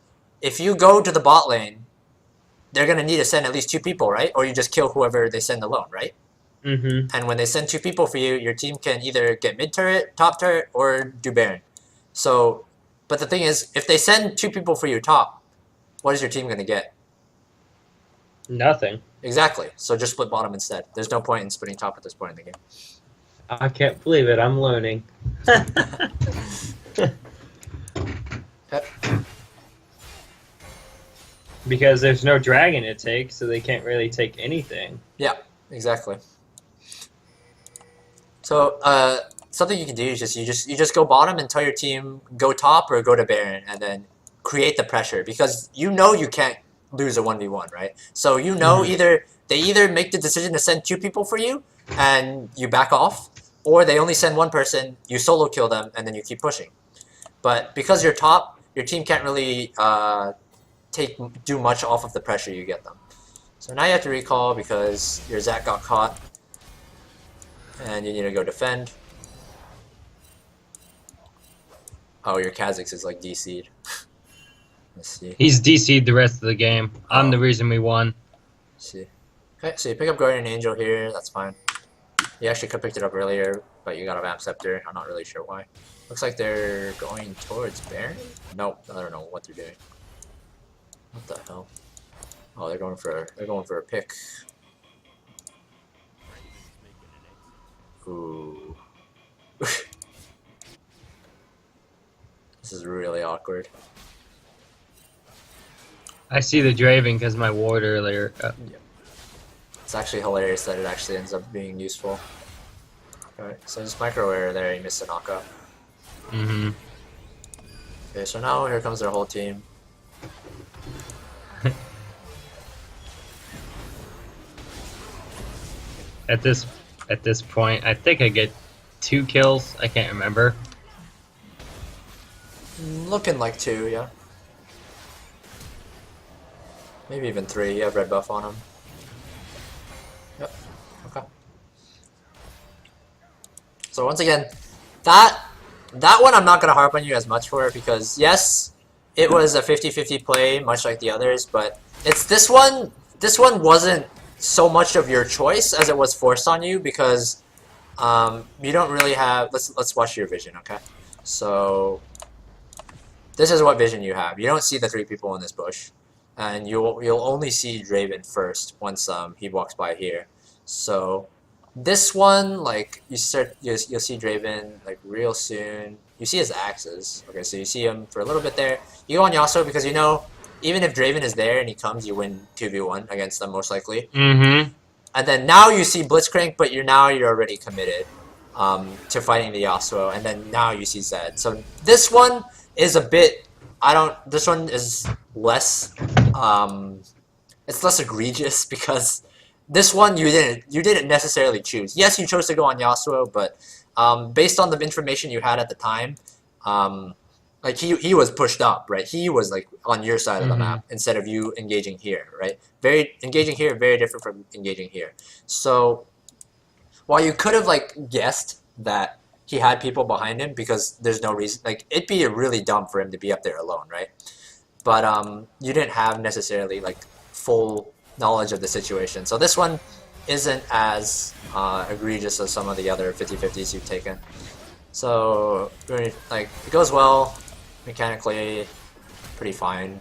if you go to the bot lane, they're going to need to send at least 2 people, right? Or you just kill whoever they send alone, right? Mm-hmm. And when they send 2 people for you, your team can either get mid turret, top turret, or do Baron. So, but the thing is, if they send 2 people for you top, what is your team going to get? Nothing. Exactly. So just split bottom instead. There's no point in splitting top at this point in the game. I can't believe it. I'm learning. Okay. Because there's no dragon to take, so they can't really take anything. Yeah, exactly. So, something you can do is you just go bottom and tell your team go top or go to Baron, and then create the pressure, because you know you can't lose a 1v1, right? So you know they either make the decision to send 2 people for you and you back off, or they only send 1 person, you solo kill them, and then you keep pushing. But because you're top, your team can't really do much off of the pressure you get them. So now you have to recall because your Zac got caught, and you need to go defend. Oh, your Kha'Zix is like DC'd. Let's see. He's DC'd the rest of the game. I'm the reason we won. Let's see. Okay, so you pick up Guardian Angel here, that's fine. You actually could have picked it up earlier, but you got a Vamp Scepter. I'm not really sure why. Looks like they're going towards Baron? Nope, I don't know what they're doing. What the hell? Oh, they're going for a pick. Ooh. This is really awkward. I see the Draven because my ward earlier. It's actually hilarious that it actually ends up being useful. Alright, so just micro error there, you missed a knockup. Mm-hmm. Okay, so now here comes their whole team. At this point, I think I get 2 kills. I can't remember. Looking like 2, yeah. Maybe even 3, you have red buff on him. Yep, okay. So once again, that one I'm not going to harp on you as much for, because yes, it was a 50-50 play, much like the others, but it's this one wasn't so much of your choice as it was forced on you, because you don't really have, let's watch your vision, okay? So this is what vision you have. You don't see the 3 people in this bush, and you'll only see Draven first once he walks by here. So this one, like you'll see Draven like real soon. You see his axes. Okay, so you see him for a little bit there. You go on Yasuo because you know even if Draven is there and he comes, you win 2v1 against them most likely. Mm-hmm. And then now you see Blitzcrank, but you're already committed to fighting the Yasuo, and then now you see Zed. So this one is a bit. This one is less. It's less egregious because this one you didn't necessarily choose. Yes, you chose to go on Yasuo, but based on the information you had at the time, like he was pushed up, right? He was like on your side of the map instead of you engaging here, right? Engaging here, very different from engaging here. So while you could have like guessed that he had people behind him because there's no reason, like it'd be really dumb for him to be up there alone, right? But you didn't have necessarily like full knowledge of the situation. So this one isn't as egregious as some of the other 50-50s you've taken. So like it goes well mechanically, pretty fine.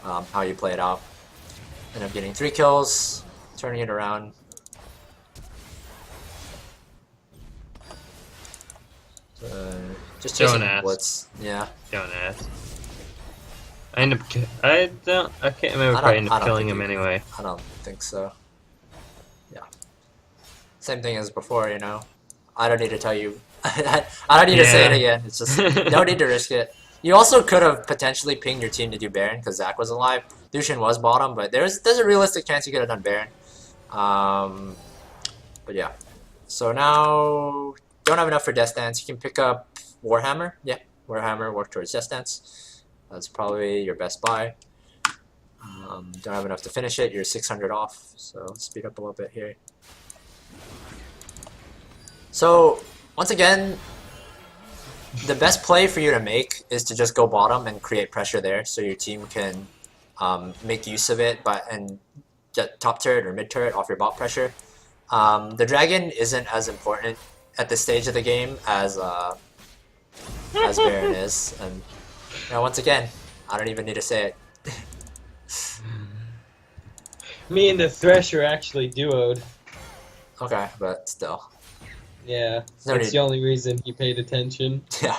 How you play it out. End up getting 3 kills, turning it around. Just chasing blitz. Yeah. Don't ask. I can't remember if I ended up killing him anyway. I don't think so. Yeah. Same thing as before, you know. I don't need to tell you. I don't need to say it again. It's just no need to risk it. You also could have potentially pinged your team to do Baron because Zach was alive. Dushin was bottom, but there's a realistic chance you could have done Baron. But yeah. So now don't have enough for Death Dance. You can pick up Warhammer. Yeah, Warhammer. Work towards Death Dance. That's probably your best buy. Don't have enough to finish it. You're 600 off, so let's speed up a little bit here. So once again, the best play for you to make is to just go bottom and create pressure there, so your team can make use of it, and get top turret or mid turret off your bot pressure. The dragon isn't as important at this stage of the game as Baron is, and you know, once again, I don't even need to say it. Me and the Thresh are actually duoed. Okay, but still. Yeah, No that's need. the only reason he paid attention. Yeah.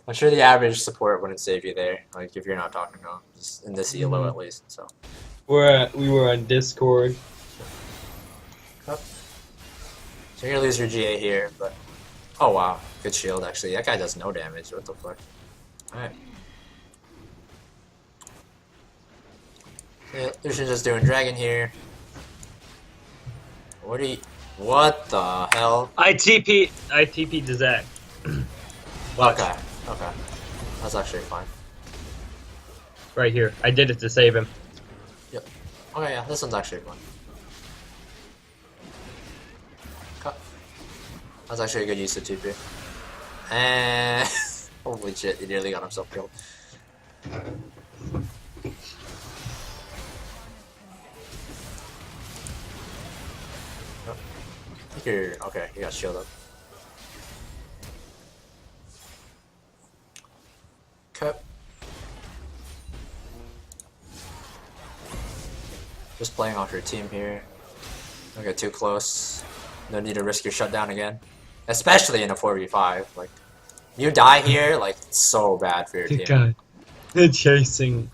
I'm sure the average support wouldn't save you there, like if you're not talking to him, just in this elo at least. So. We were on Discord. Oh. So you're gonna lose your GA here, but oh wow, good shield actually. That guy does no damage. What the fuck? All right. Yeah, Lucian's just doing dragon here. What the hell? I TP to Zach. Okay, okay. That's actually fine. Right here. I did it to save him. Yep. Okay, yeah, this one's actually fun. Okay. That's actually a good use of TP. And holy shit, he nearly got himself killed. Here, okay, he got shielded up. Okay. Just playing off your team here. Don't get too close. No need to risk your shutdown again. Especially in a 4v5. Like, you die here, like, it's so bad for your The team. guy. They're chasing.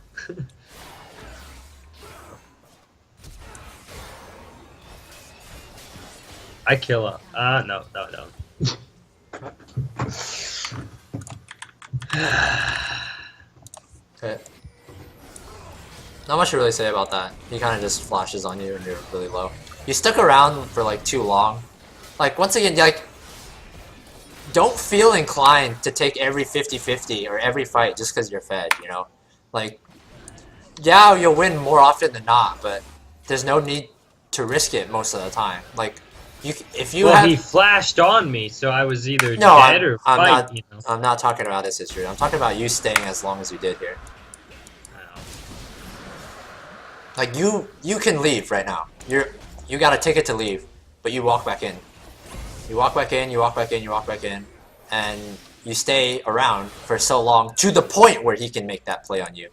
I kill her. No. Okay. Not much to really say about that. He kind of just flashes on you and you're really low. You stuck around for like too long. Like, once again, like, don't feel inclined to take every 50-50 or every fight just because you're fed, you know? Like, yeah, you'll win more often than not, but there's no need to risk it most of the time. Like, if you have... he flashed on me, so I was either No, dead or fight, you know? I'm not talking about this history. I'm talking about you staying as long as you did here. Like, you can leave right now. You got a ticket to leave, but you walk back in. You walk back in, you walk back in, you walk back in, and you stay around for so long to the point where he can make that play on you.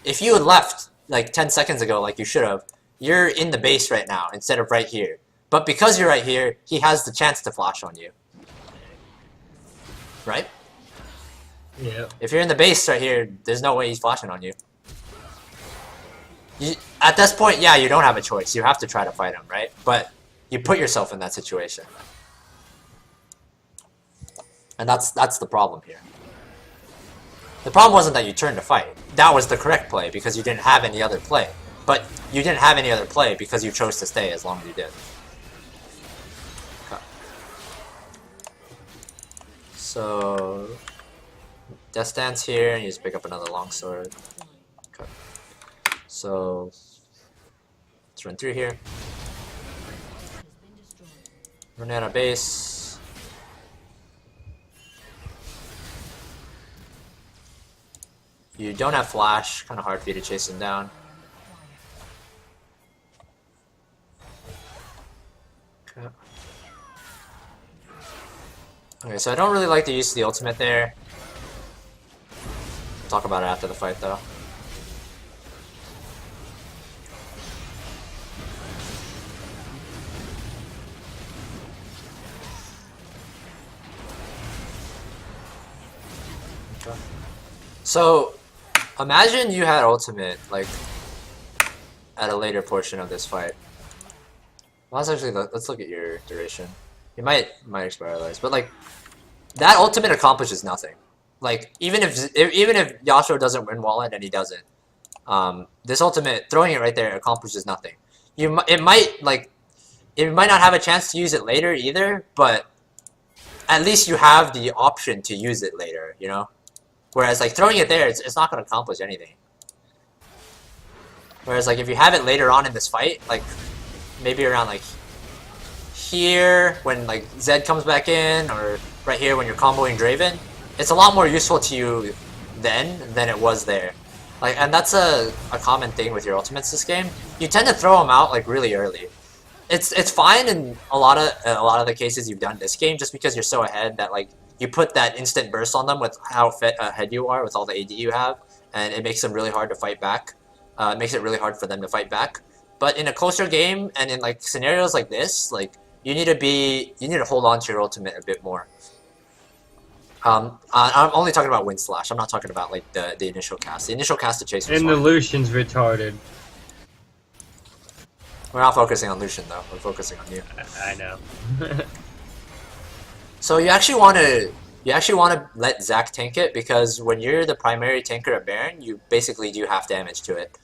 If you had left like 10 seconds ago, like you should have, you're in the base right now instead of right here. But because you're right here, he has the chance to flash on you. Right? Yeah. If you're in the base right here, there's no way he's flashing on you. At this point, yeah, you don't have a choice. You have to try to fight him, right? But you put yourself in that situation. And that's the problem here. The problem wasn't that you turned to fight. That was the correct play because you didn't have any other play. But you didn't have any other play because you chose to stay as long as you did. Okay. So, Death Stance here, and you just pick up another longsword. Okay. So, let's run through here. Run out of base. You don't have flash, kind of hard for you to chase him down. Okay. Okay, so I don't really like the use of the ultimate there. We'll talk about it after the fight though. Okay. So, imagine you had ultimate, like, at a later portion of this fight. Well, let's actually, let's look at your duration. It might expire otherwise, but like, that ultimate accomplishes nothing. Like, even if Yasuo doesn't win Wallet, and he doesn't, this ultimate, throwing it right there, accomplishes nothing. It might not have a chance to use it later either, but at least you have the option to use it later, you know? Whereas, like, throwing it there, it's not going to accomplish anything. Whereas, like, if you have it later on in this fight, like, maybe around, like, here, when, like, Zed comes back in, or right here when you're comboing Draven, it's a lot more useful to you then than it was there. Like, and that's a common thing with your ultimates this game. You tend to throw them out, like, really early. It's fine in a lot of the cases you've done this game, just because you're so ahead that, like, you put that instant burst on them with how ahead you are with all the AD you have, and it makes them really hard to fight back. It makes it really hard for them to fight back. But in a closer game and in like scenarios like this, like you need to hold on to your ultimate a bit more. I'm only talking about Wind Slash. I'm not talking about like the initial cast. The initial cast to chase. And the Lucian's retarded. We're not focusing on Lucian though. We're focusing on you. I know. So you actually want to let Zac tank it, because when you're the primary tanker at Baron, you basically do half damage to it.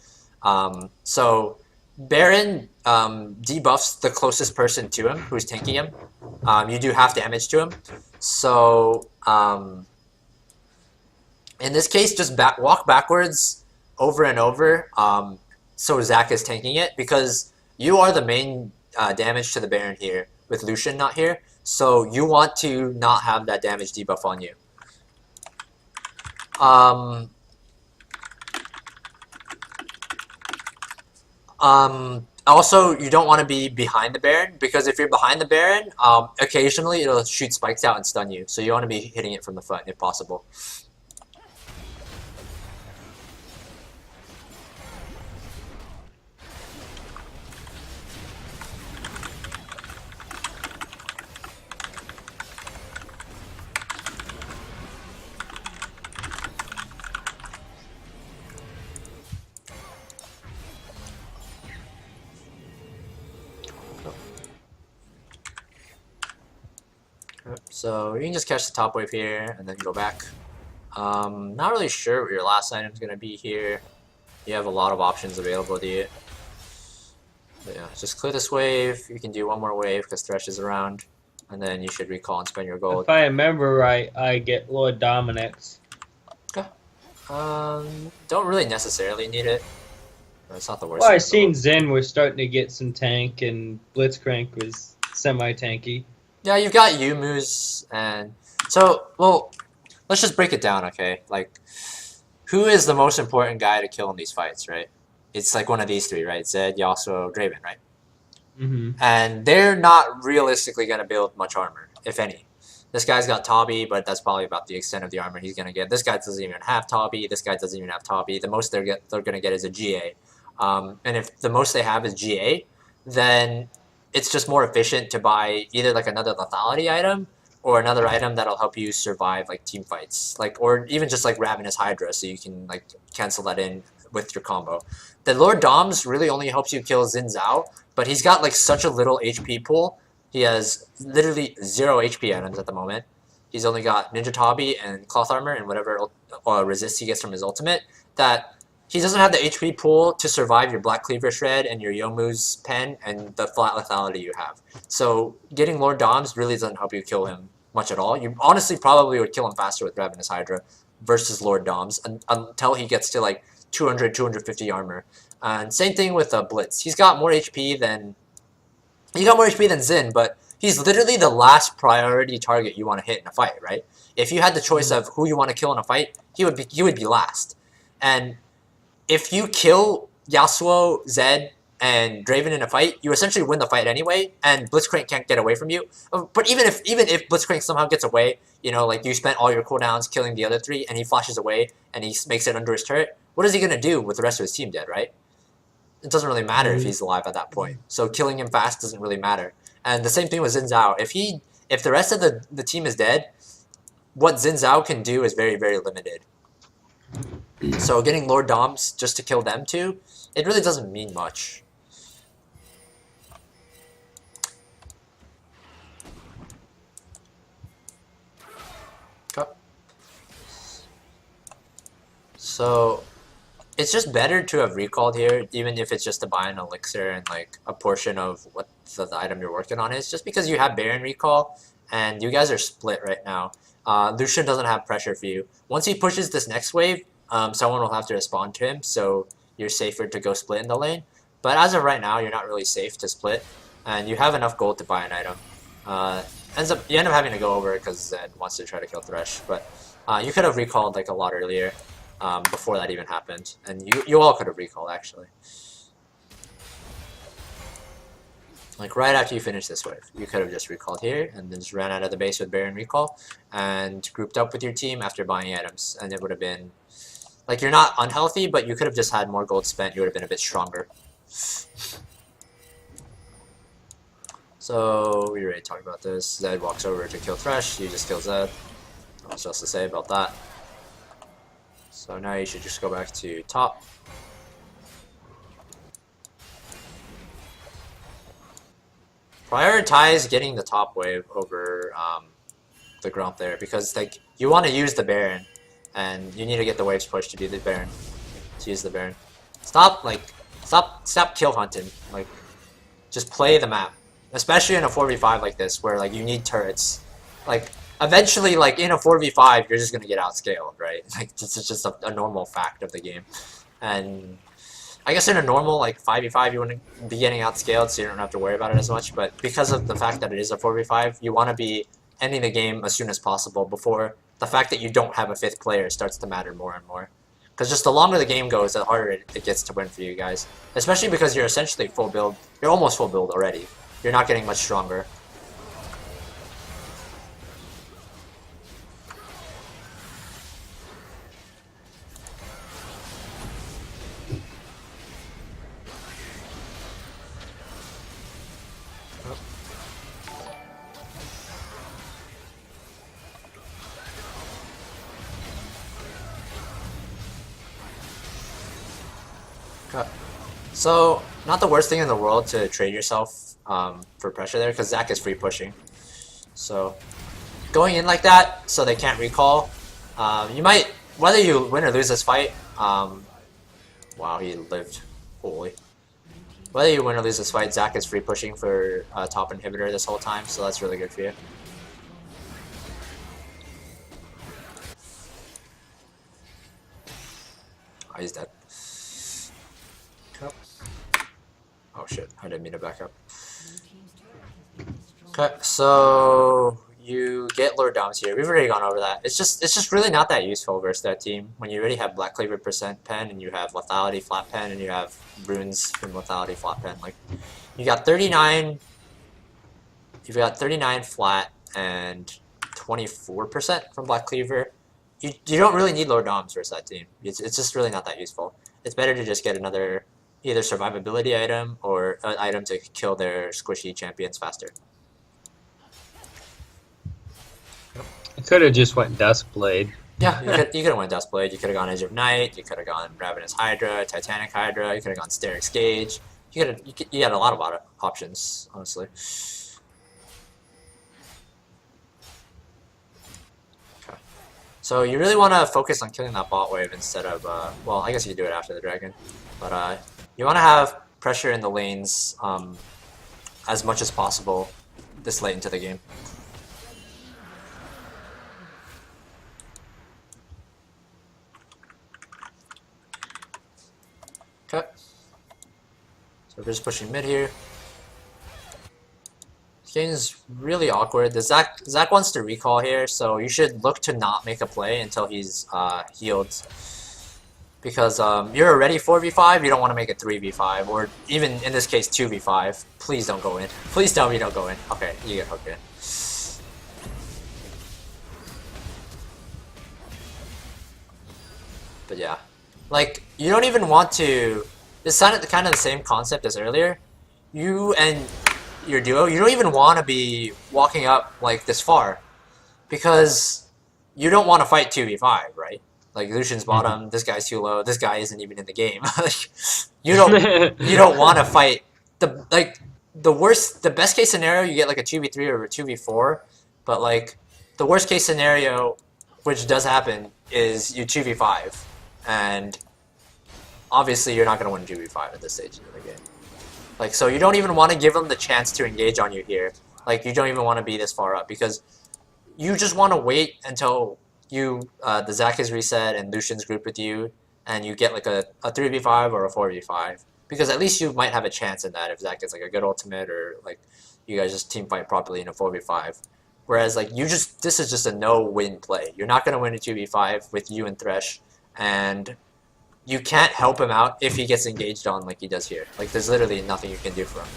So Baron debuffs the closest person to him who's tanking him. You do half damage to him. So in this case, just walk backwards over and over. So Zac is tanking it, because you are the main damage to the Baron here with Lucian not here. So you want to not have that damage debuff on you. Also, you don't want to be behind the Baron, because if you're behind the Baron, occasionally it'll shoot spikes out and stun you. So you want to be hitting it from the front if possible. So you can just catch the top wave here and then go back. Not really sure what your last item is going to be here. You have a lot of options available to you. But yeah, just clear this wave. You can do one more wave because Thresh is around. And then you should recall and spend your gold. If I remember right, I get Lord Dominic's. Okay. Don't really necessarily need it. It's not the worst. Well, thing I in the seen world. Zen was starting to get some tank, and Blitzcrank was semi-tanky. Yeah, you've got Yumu's and so well. Let's just break it down, okay? Like, who is the most important guy to kill in these fights, right? It's like one of these three, right? Zed, Yasuo, Draven, right? Mm-hmm. And they're not realistically going to build much armor, if any. This guy's got Tabi, but that's probably about the extent of the armor he's going to get. This guy doesn't even have Tabi. This guy doesn't even have Tabi. The most they're going to get is a GA. And if the most they have is GA, then it's just more efficient to buy either like another lethality item or another item that'll help you survive like team fights, like or even just like Ravenous Hydra, so you can like cancel that in with your combo. The Lord Doms really only helps you kill Xin Zhao, but he's got like such a little HP pool. He has literally 0 HP items at the moment. He's only got Ninja Tabi and Cloth Armor and whatever resist he gets from his ultimate, that he doesn't have the HP pool to survive your Black Cleaver Shred and your Yomu's Pen and the flat lethality you have. So getting Lord Doms really doesn't help you kill him much at all. You honestly probably would kill him faster with Ravenous Hydra versus Lord Doms until he gets to like 200, 250 armor. And same thing with Blitz. He's got more HP than Xin, but he's literally the last priority target you want to hit in a fight, right? If you had the choice of who you want to kill in a fight, he would be last. And if you kill Yasuo, Zed, and Draven in a fight, you essentially win the fight anyway, and Blitzcrank can't get away from you. But even if Blitzcrank somehow gets away, you know, like you spent all your cooldowns killing the other three, and he flashes away, and he makes it under his turret, what is he going to do with the rest of his team dead, right? It doesn't really matter if he's alive at that point. So killing him fast doesn't really matter. And the same thing with Xin Zhao. If the rest of the team is dead, what Xin Zhao can do is very, very limited. So getting Lord Doms just to kill them too, it really doesn't mean much. Okay. So it's just better to have recalled here, even if it's just to buy an elixir and like a portion of what the item you're working on is, just because you have Baron recall and you guys are split right now. Lucian doesn't have pressure for you. Once he pushes this next wave, someone will have to respond to him, so you're safer to go split in the lane. But as of right now, you're not really safe to split, and you have enough gold to buy an item. You end up having to go over because Zed wants to try to kill Thresh, but you could have recalled like a lot earlier. Before that even happened, and you all could have recalled actually. Like right after you finish this wave, you could have just recalled here and then just ran out of the base with Baron recall and grouped up with your team after buying items, and it would have been like you're not unhealthy, but you could have just had more gold spent. You would have been a bit stronger. So we already talked about this. Zed walks over to kill Thresh. You just kill Zed. What's else to say about that? So now you should just go back to top. Prioritize getting the top wave over the Grump there, because like you want to use the Baron, and you need to get the waves pushed to do the Baron. To use the Baron. Stop kill hunting. Like just play the map, especially in a 4v5 like this where like you need turrets. Like eventually, like in a 4v5, you're just gonna get outscaled, right? Like this is just a normal fact of the game. And I guess in a normal like 5v5, you wouldn't be getting outscaled, so you don't have to worry about it as much. But because of the fact that it is a 4v5, you want to be ending the game as soon as possible before the fact that you don't have a 5th player starts to matter more and more. Because just the longer the game goes, the harder it gets to win for you guys. Especially because you're essentially full build. You're almost full build already. You're not getting much stronger. So, not the worst thing in the world to trade yourself for pressure there, because Zac is free pushing. So, going in like that so they can't recall. You might, whether you win or lose this fight, wow, he lived. Holy. Whether you win or lose this fight, Zach is free pushing for top inhibitor this whole time, so that's really good for you. Oh, he's dead. Oh shit, I didn't mean to back up. Okay, so you get Lord Doms here. We've already gone over that. It's just really not that useful versus that team when you already have Black Cleaver percent pen and you have lethality flat pen and you have runes from lethality flat pen. Like you got 39. You've got 39 flat and 24% from Black Cleaver. You don't really need Lord Doms versus that team. It's just really not that useful. It's better to just get another either survivability item or an item to kill their squishy champions faster. I could have just went Duskblade. Yeah, you could have went Duskblade, you could have gone Edge of Night, you could have gone Ravenous Hydra, Titanic Hydra, you could have gone Sterix Gauge. You had a lot of options, honestly. Okay. So you really want to focus on killing that bot wave instead of, well, I guess you could do it after the dragon. But you want to have pressure in the lanes as much as possible this late into the game. Okay. So we're just pushing mid here. This game is really awkward. Zach wants to recall here, so you should look to not make a play until he's healed. Because you're already 4v5, you don't want to make it 3v5, or even in this case 2v5. Please don't go in. Please tell me don't go in. Okay, you get hooked in. But yeah. Like, you don't even want to... It's kind of the same concept as earlier. You and your duo, you don't even want to be walking up like this far. Because you don't want to fight 2v5, right? Like, Lucian's bottom, this guy's too low, this guy isn't even in the game. Like, you don't want to fight... The best case scenario, you get like a 2v3 or a 2v4. But like, the worst case scenario, which does happen, is you 2v5. And obviously you're not going to win 2v5 at this stage of the game. Like, so you don't even want to give them the chance to engage on you here. Like, you don't even want to be this far up because you just want to wait until the Zac is reset and Lucian's grouped with you and you get like a 3v5 or a 4v5. Because at least you might have a chance in that if Zac gets like a good ultimate or like you guys just team fight properly in a 4v5. Whereas like this is just a no-win play. You're not going to win a 2v5 with you and Thresh. And you can't help him out if he gets engaged on like he does here. Like, there's literally nothing you can do for him.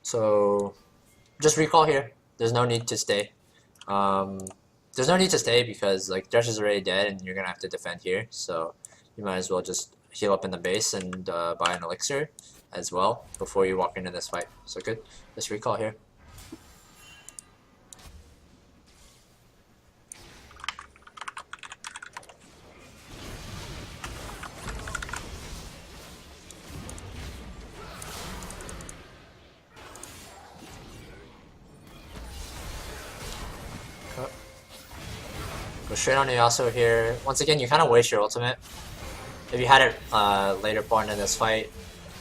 So, just recall here. There's no need to stay. There's no need to stay because like Thresh is already dead and you're gonna have to defend here. So, you might as well just heal up in the base and buy an elixir as well before you walk into this fight. So good. Let's recall here. Okay. Go straight on Yasuo here. Once again, you kind of waste your ultimate. If you had it later point in this fight,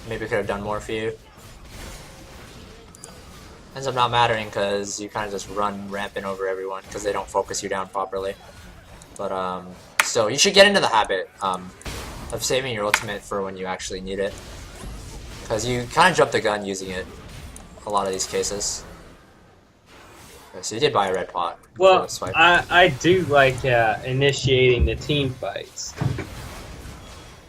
maybe it could have done more for you. Ends up not mattering because you kind of just run rampant over everyone because they don't focus you down properly. But so you should get into the habit of saving your ultimate for when you actually need it. Because you kind of jump the gun using it a lot of these cases. Okay, so you did buy a red pot. Well, I do like initiating the team fights.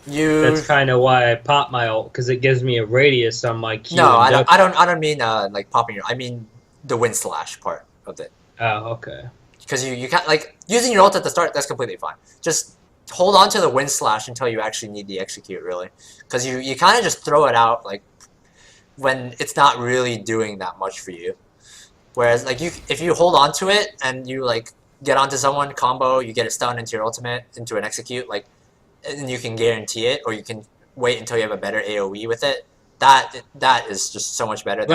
That's kind of why I pop my ult, because it gives me a radius on my Q. No, I don't mean like popping your. I mean the wind slash part of it. Oh, okay. Because you can't like using your ult at the start. That's completely fine. Just hold on to the wind slash until you actually need the execute, really. Because you kind of just throw it out like when it's not really doing that much for you. Whereas like if you hold on to it and you like get onto someone, combo, you get a stun into your ultimate, into an execute, like, and you can guarantee it, or you can wait until you have a better AoE with it. That is just so much better than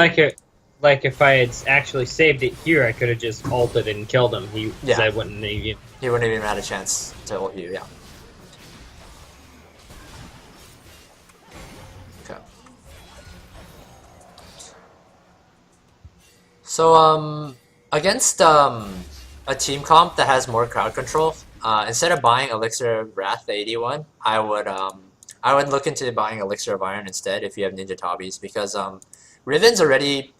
Like if I had actually saved it here, I could have just ulted and killed him. He wouldn't even. He wouldn't even had a chance to ult you. Yeah. Okay. So against a team comp that has more crowd control, instead of buying Elixir of Wrath, the 81, I would look into buying Elixir of Iron instead if you have Ninja Tabis, because Riven's already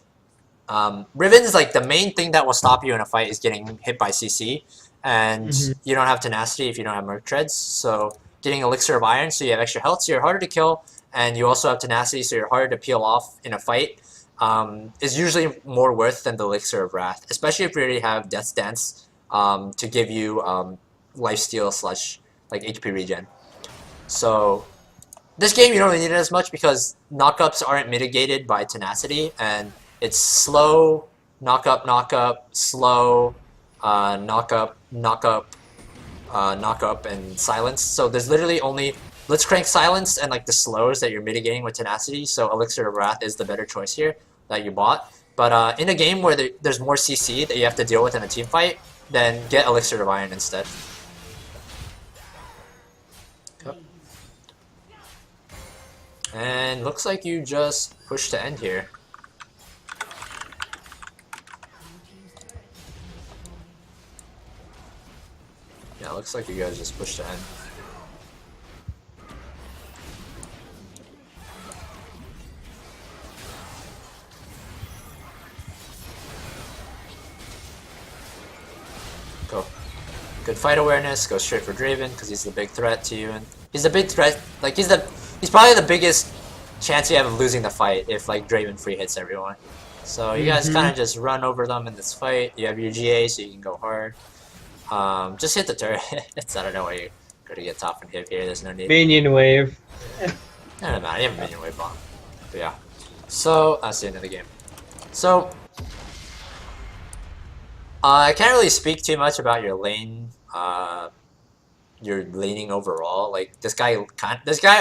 Riven's like the main thing that will stop you in a fight is getting hit by CC, and you don't have tenacity if you don't have Merc Treads. So getting Elixir of Iron, so you have extra health, so you're harder to kill, and you also have tenacity, so you're harder to peel off in a fight. Is usually more worth than the Elixir of Wrath, especially if you already have Death's Dance to give you lifesteal / like HP regen. So this game you don't really need it as much because knockups aren't mitigated by tenacity, and it's slow, knock-up, slow, knock-up, and silence. So there's literally only Blitzcrank silence and like the slows that you're mitigating with tenacity. So Elixir of Wrath is the better choice here that you bought. But in a game where there's more CC that you have to deal with in a team fight, then get Elixir of Iron instead. Okay. And looks like you just pushed to end here. Yeah, looks like you guys just pushed to end. Go. Good fight awareness, go straight for Draven, because he's the big threat to you, and he's the big threat, like he's probably the biggest chance you have of losing the fight if like Draven free hits everyone. So you guys kind of just run over them in this fight. You have your GA so you can go hard. Just hit the turret. I don't know why you're gonna get top and hit here. There's no need. Minion wave. No matter. You have a minion wave bomb. But yeah. So that's the end of the game. So I can't really speak too much about your lane. Your laning overall. Like this guy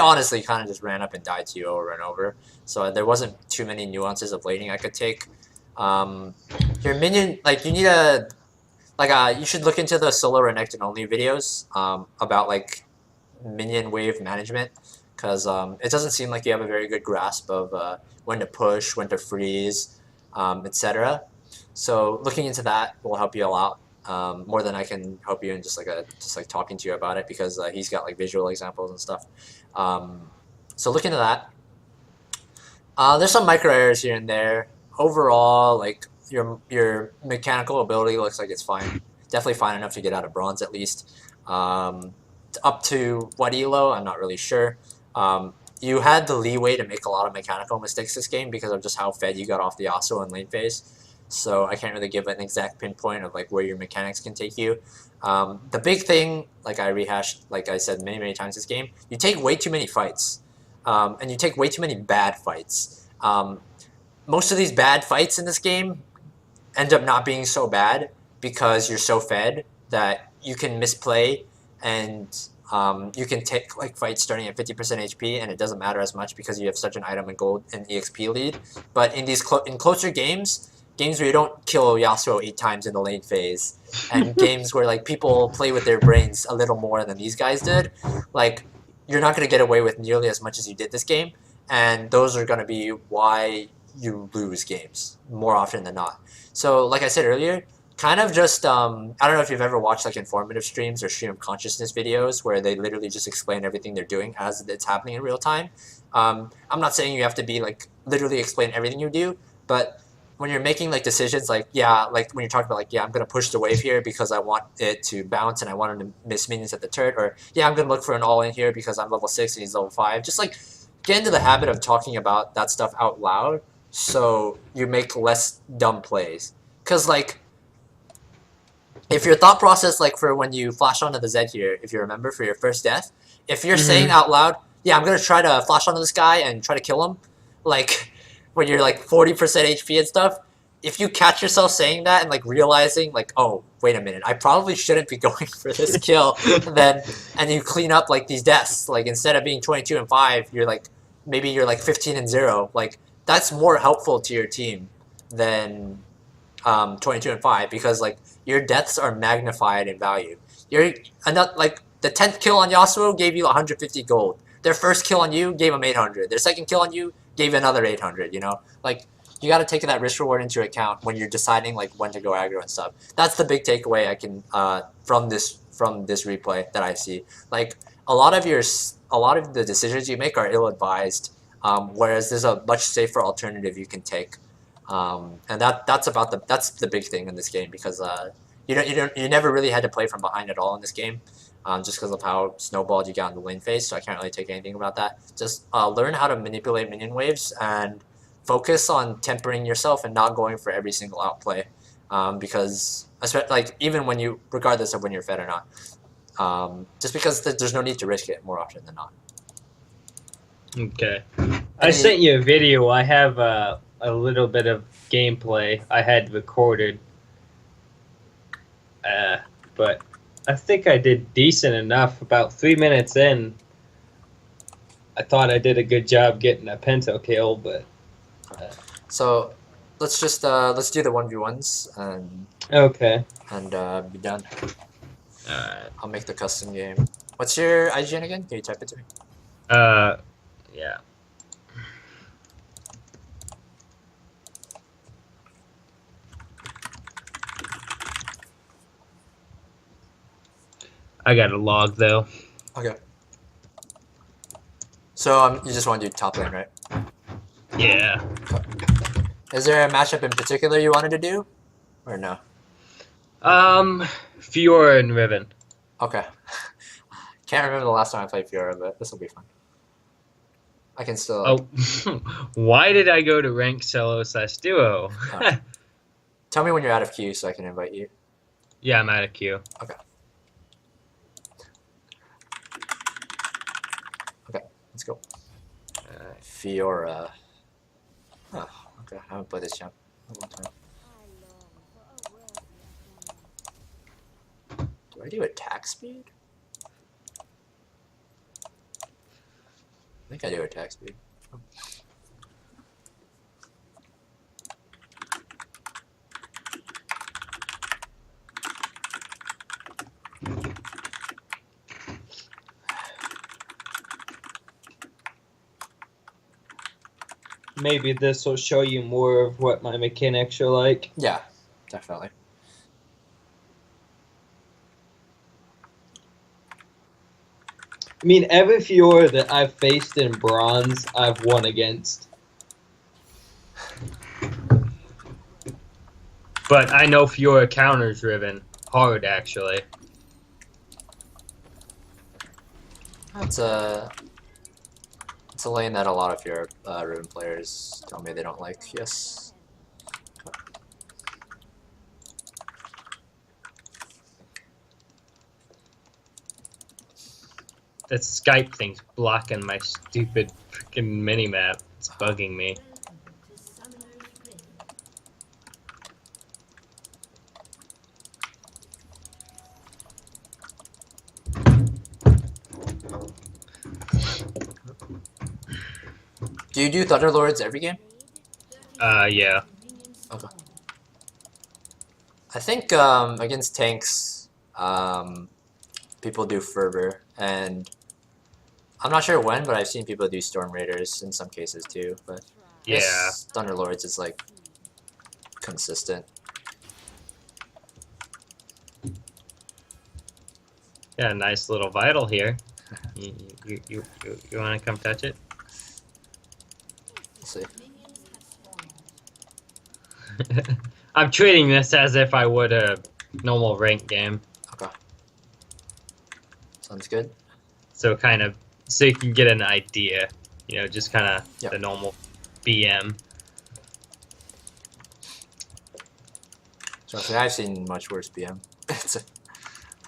honestly kind of just ran up and died to you over and over. So there wasn't too many nuances of laning I could take. Your minion, like you need a. You should look into the solo Renekton only videos about like minion wave management, because it doesn't seem like you have a very good grasp of when to push, when to freeze, etc. So looking into that will help you a lot more than I can help you in just talking to you about it, because he's got like visual examples and stuff. So look into that. There's some micro errors here and there. Overall, like. Your mechanical ability looks like it's fine. Definitely fine enough to get out of bronze at least. Up to what elo, I'm not really sure. You had the leeway to make a lot of mechanical mistakes this game because of just how fed you got off the Yasuo and lane phase. So I can't really give an exact pinpoint of like where your mechanics can take you. The big thing, like I rehashed, like I said many times this game, you take way too many fights. And you take way too many bad fights. Most of these bad fights in this game end up not being so bad because you're so fed that you can misplay, and you can take like fights starting at 50% HP and it doesn't matter as much because you have such an item and gold and EXP lead. But in these closer games where you don't kill Yasuo 8 times in the lane phase, and games where like people play with their brains a little more than these guys did, like you're not going to get away with nearly as much as you did this game, and those are going to be why you lose games more often than not. So like I said earlier, kind of just I don't know if you've ever watched like informative streams or stream of consciousness videos where they literally just explain everything they're doing as it's happening in real time. I'm not saying you have to be like literally explain everything you do, but when you're making like decisions, like like when you're talking about like I'm gonna push the wave here because I want it to bounce and I want him to miss minions at the turret, or I'm gonna look for an all in here because I'm level 6 and he's level 5. Just like get into the habit of talking about that stuff out loud, so you make less dumb plays. Because, like, if your thought process, like, for when you flash onto the Zed here, if you remember, for your first death, if you're saying out loud, I'm going to try to flash onto this guy and try to kill him, like, when you're, like, 40% HP and stuff, if you catch yourself saying that and like realizing like, oh, wait a minute, I probably shouldn't be going for this kill, and you clean up like these deaths, like instead of being 22-5, you're like maybe you're like 15-0. Like that's more helpful to your team than 22-5 because like your deaths are magnified in value. You're enough like the 10th kill on Yasuo gave you 150 gold. Their first kill on you gave them 800. Their second kill on you gave another 800. You know, like you got to take that risk reward into account when you're deciding like when to go aggro and stuff. That's the big takeaway I can from this replay that I see. Like a lot of the decisions you make are ill advised, whereas there's a much safer alternative you can take. And that's the big thing in this game because you never really had to play from behind at all in this game, just because of how snowballed you got in the lane phase. So I can't really take anything about that. Just learn how to manipulate minion waves and focus on tempering yourself and not going for every single outplay, because like even when you regardless of when you're fed or not, just because there's no need to risk it more often than not. Okay, I sent you a video. I have a little bit of gameplay I had recorded, but I think I did decent enough. About 3 minutes in, I thought I did a good job getting a pento kill, but so let's just let's do the 1v1s and okay, and be done. alright. I'll make the custom game. What's your IGN again? Can you type it to me? Yeah. I got a log though. Okay. So you just want to do top lane, right? Yeah. Is there a matchup in particular you wanted to do, or no? Fiora and Riven. Okay. Can't remember the last time I played Fiora, but this will be fun. I can still. Oh, why did I go to rank solo/duo? Oh. Tell me when you're out of queue so I can invite you. Yeah, I'm out of queue. Okay. Okay, let's go. Fiora. Oh, okay. I haven't played this champ in a long time. Do I do attack speed? I think I do attack speed. Oh. Maybe this will show you more of what my mechanics are like. Yeah, definitely. I mean, every Fiora that I've faced in bronze, I've won against. But I know Fiora counters Riven hard, actually. It's a lane that a lot of your Riven players tell me they don't like. Yes. That Skype thing's blocking my stupid freaking minimap. It's bugging me. Do you do Thunderlords every game? Yeah. Okay. I think against tanks, people do Fervor, and I'm not sure when, but I've seen people do Storm Raiders in some cases too. But Yeah. Thunderlords is like consistent. Yeah, nice little vital here. You want to come touch it? We'll see. I'm treating this as if I would a normal rank game. Okay. Sounds good. So kind of, so you can get an idea, you know, just kind of Yep. the normal BM. Trust me, I've seen much worse BM. It's a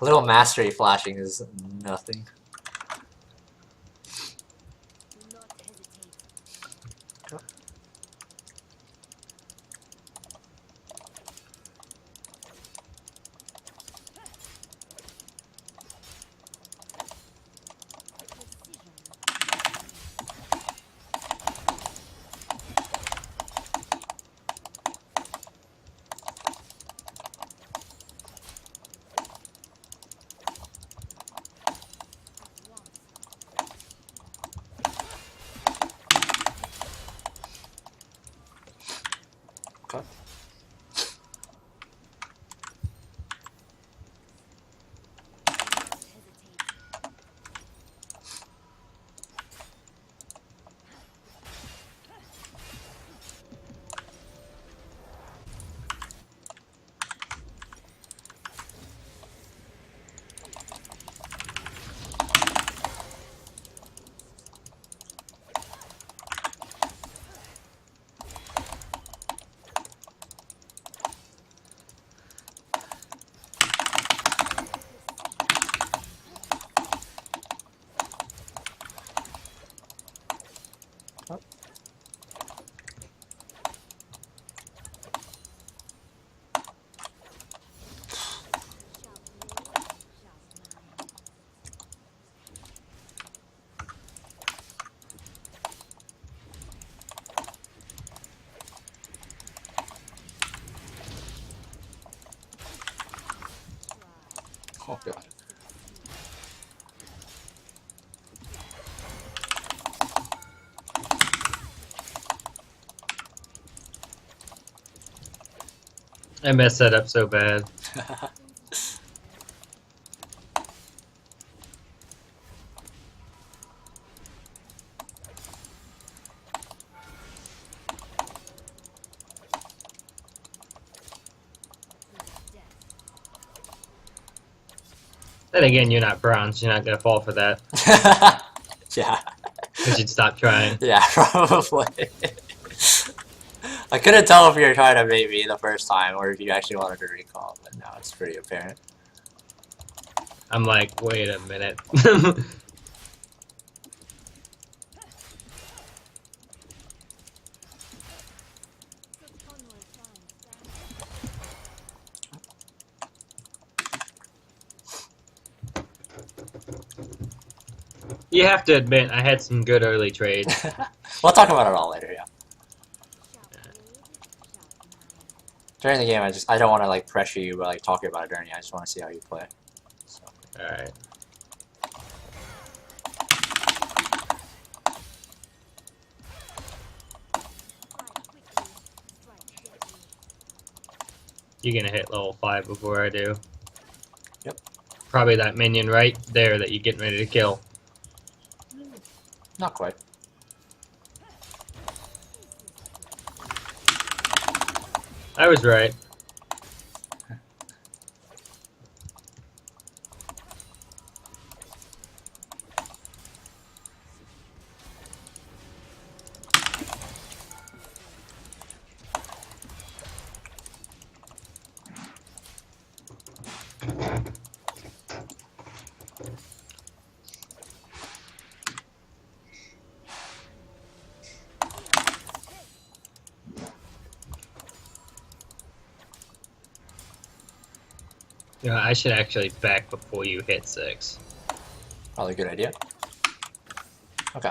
little mastery flashing is nothing. Oh god. I messed that up so bad. Then again, you're not bronze. You're not gonna fall for that. Yeah. You should stop trying. Yeah, probably. I couldn't tell if you were trying to bait me the first time or if you actually wanted to recall, but now it's pretty apparent. I'm like, wait a minute. You have to admit, I had some good early trades. We'll talk about it all later, yeah. During the game, I don't want to like pressure you, but like talking about it during. I just want to see how you play. So. All right. You're gonna hit level 5 before I do. Yep. Probably that minion right there that you're getting ready to kill. Not quite. I was right. You know, I should actually back before you hit 6. Probably a good idea. Okay.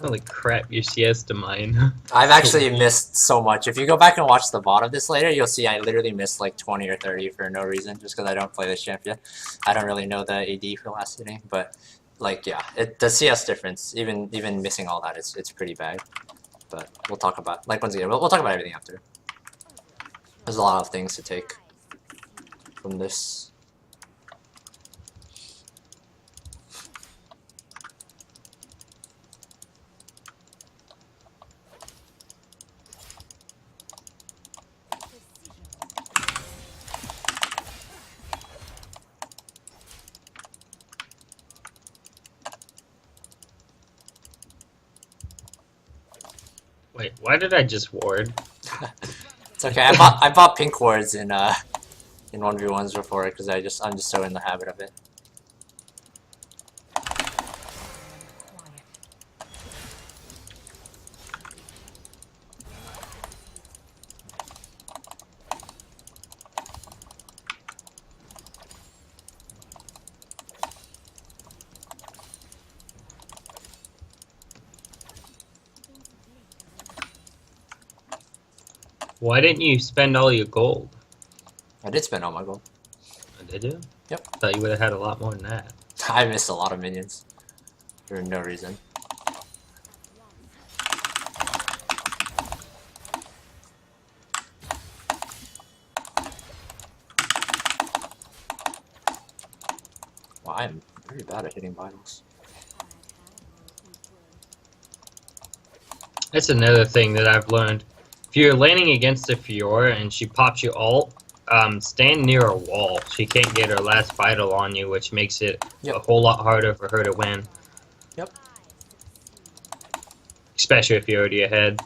Holy crap, your siesta mine. I've actually missed so much. If you go back and watch the VOD of this later, you'll see I literally missed like 20 or 30 for no reason, just because I don't play this champion. I don't really know the AD for last hitting, but like yeah, the CS difference, even missing all that, it's pretty bad. But we'll talk about like once again, we'll talk about everything after. There's a lot of things to take from this. Wait, why did I just ward? It's okay. I bought pink wards in 1v1s before because I'm just so in the habit of it. Why didn't you spend all your gold? I did spend all my gold. Did you? Yep. Thought you would have had a lot more than that. I missed a lot of minions for no reason. Wow, I'm very bad at hitting vitals. That's another thing that I've learned. If you're laning against a Fiora and she pops you ult, stand near a wall. She can't get her last vital on you, which makes it a whole lot harder for her to win. Yep. Especially if you're already ahead.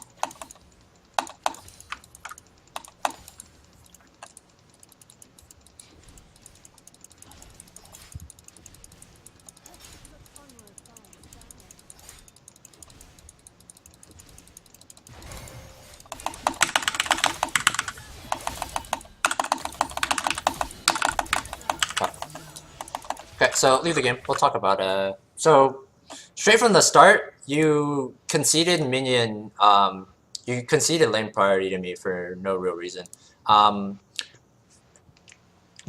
Alright, so leave the game. We'll talk about so straight from the start, you conceded minion you conceded lane priority to me for no real reason. The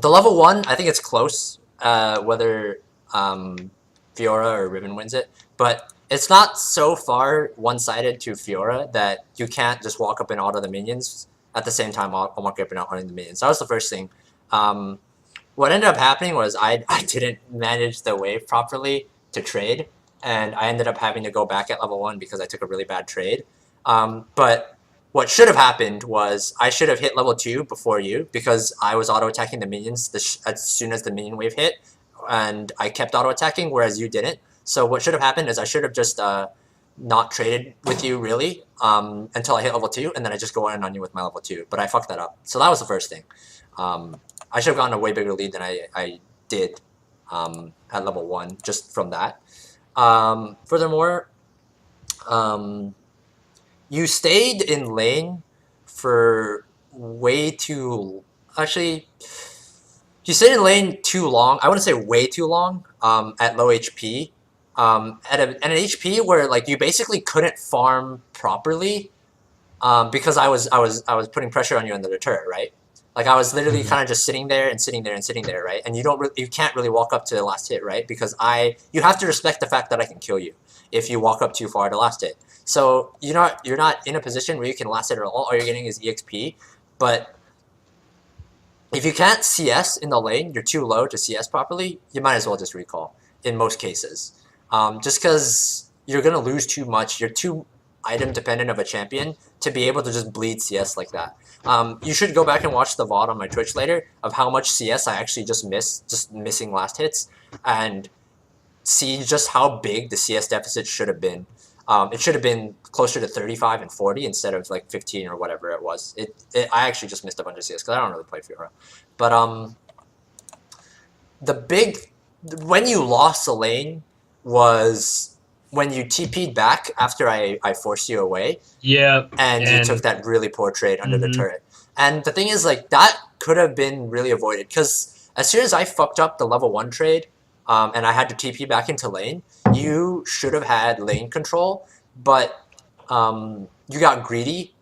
level 1, I think it's close, whether Fiora or Riven wins it, but it's not so far one-sided to Fiora that you can't just walk up and auto the minions at the same time walking up and auto the minions. That was the first thing. What ended up happening was I didn't manage the wave properly to trade, and I ended up having to go back at level 1 because I took a really bad trade. But what should have happened was I should have hit level 2 before you because I was auto-attacking the minions as soon as the minion wave hit, and I kept auto-attacking, whereas you didn't. So what should have happened is I should have just not traded with you, really, until I hit level 2, and then I just go in on you with my level 2. But I fucked that up. So that was the first thing. I should have gotten a way bigger lead than I did at level 1, just from that. Furthermore, you stayed in lane for way too... Actually, you stayed in lane too long. I wouldn't say way too long at low HP. At an HP where like you basically couldn't farm properly because I was putting pressure on you under the turret, right? Like I was literally kind of just sitting there and sitting there and sitting there, right? And you can't really walk up to the last hit, right? Because you have to respect the fact that I can kill you if you walk up too far to last hit. So you're not in a position where you can last hit at all. All you're getting is EXP. But if you can't CS in the lane, you're too low to CS properly, you might as well just recall in most cases. Just because you're gonna lose too much, you're too item dependent of a champion to be able to just bleed CS like that. You should go back and watch the VOD on my Twitch later of how much CS I actually just missing last hits, and see just how big the CS deficit should have been. It should have been closer to 35 and 40 instead of like 15 or whatever it was. I actually just missed a bunch of CS because I don't really play Fiora. But when you lost the lane was when you TP'd back after I forced you away. Yeah. And you took that really poor trade under the turret. And the thing is, like, that could have been really avoided because as soon as I fucked up the level 1 trade and I had to TP back into lane, you should have had lane control, but you got greedy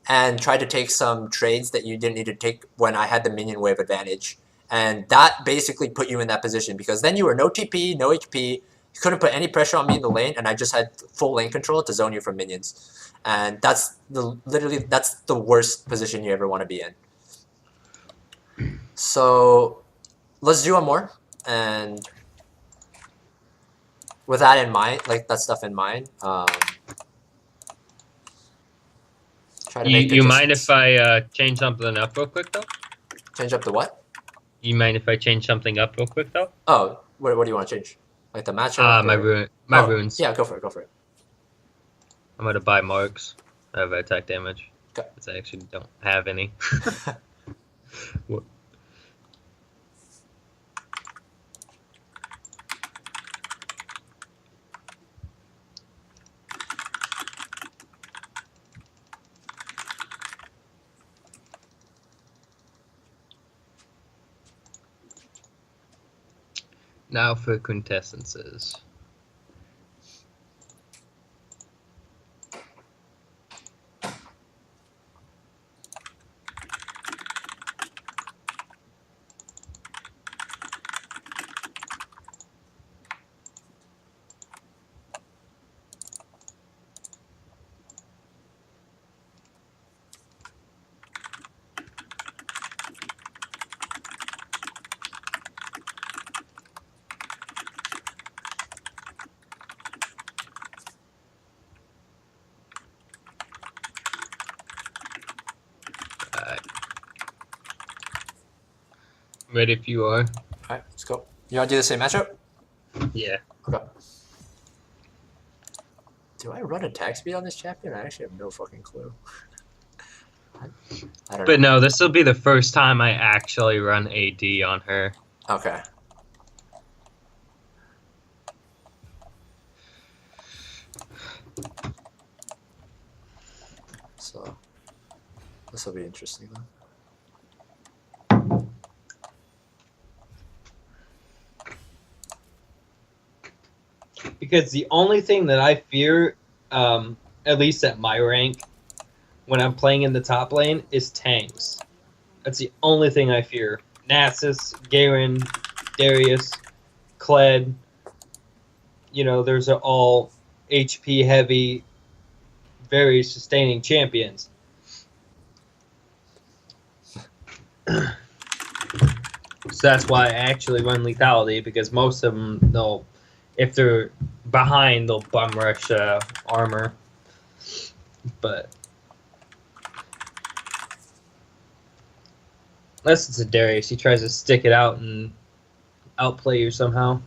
and tried to take some trades that you didn't need to take when I had the minion wave advantage. And that basically put you in that position because then you were no TP, no HP, you couldn't put any pressure on me in the lane, and I just had full lane control to zone you from minions. And that's the worst position you ever want to be in. So let's do one more, and with that in mind, like that stuff in mind, try to make you mind if I change something up real quick though? Change up the what? You mind if I change something up real quick though? Oh, what do you want to change? Like the matchup? My runes. Yeah, go for it. I'm gonna buy marks. I have attack damage. Okay. Because I actually don't have any. What? Now for quintessences. Ready if you are. Alright, let's go. You want to do the same matchup? Yeah. Okay. Do I run attack speed on this champion? I actually have no fucking clue. I don't know. But no, this will be the first time I actually run AD on her. Okay. So, this will be interesting then. Because the only thing that I fear, at least at my rank, when I'm playing in the top lane, is tanks. That's the only thing I fear. Nasus, Garen, Darius, Kled, you know, those are all HP heavy, very sustaining champions. So that's why I actually run lethality, because most of them, they'll, if they're behind, they'll bum rush armor. But unless it's a Darius, he tries to stick it out and outplay you somehow.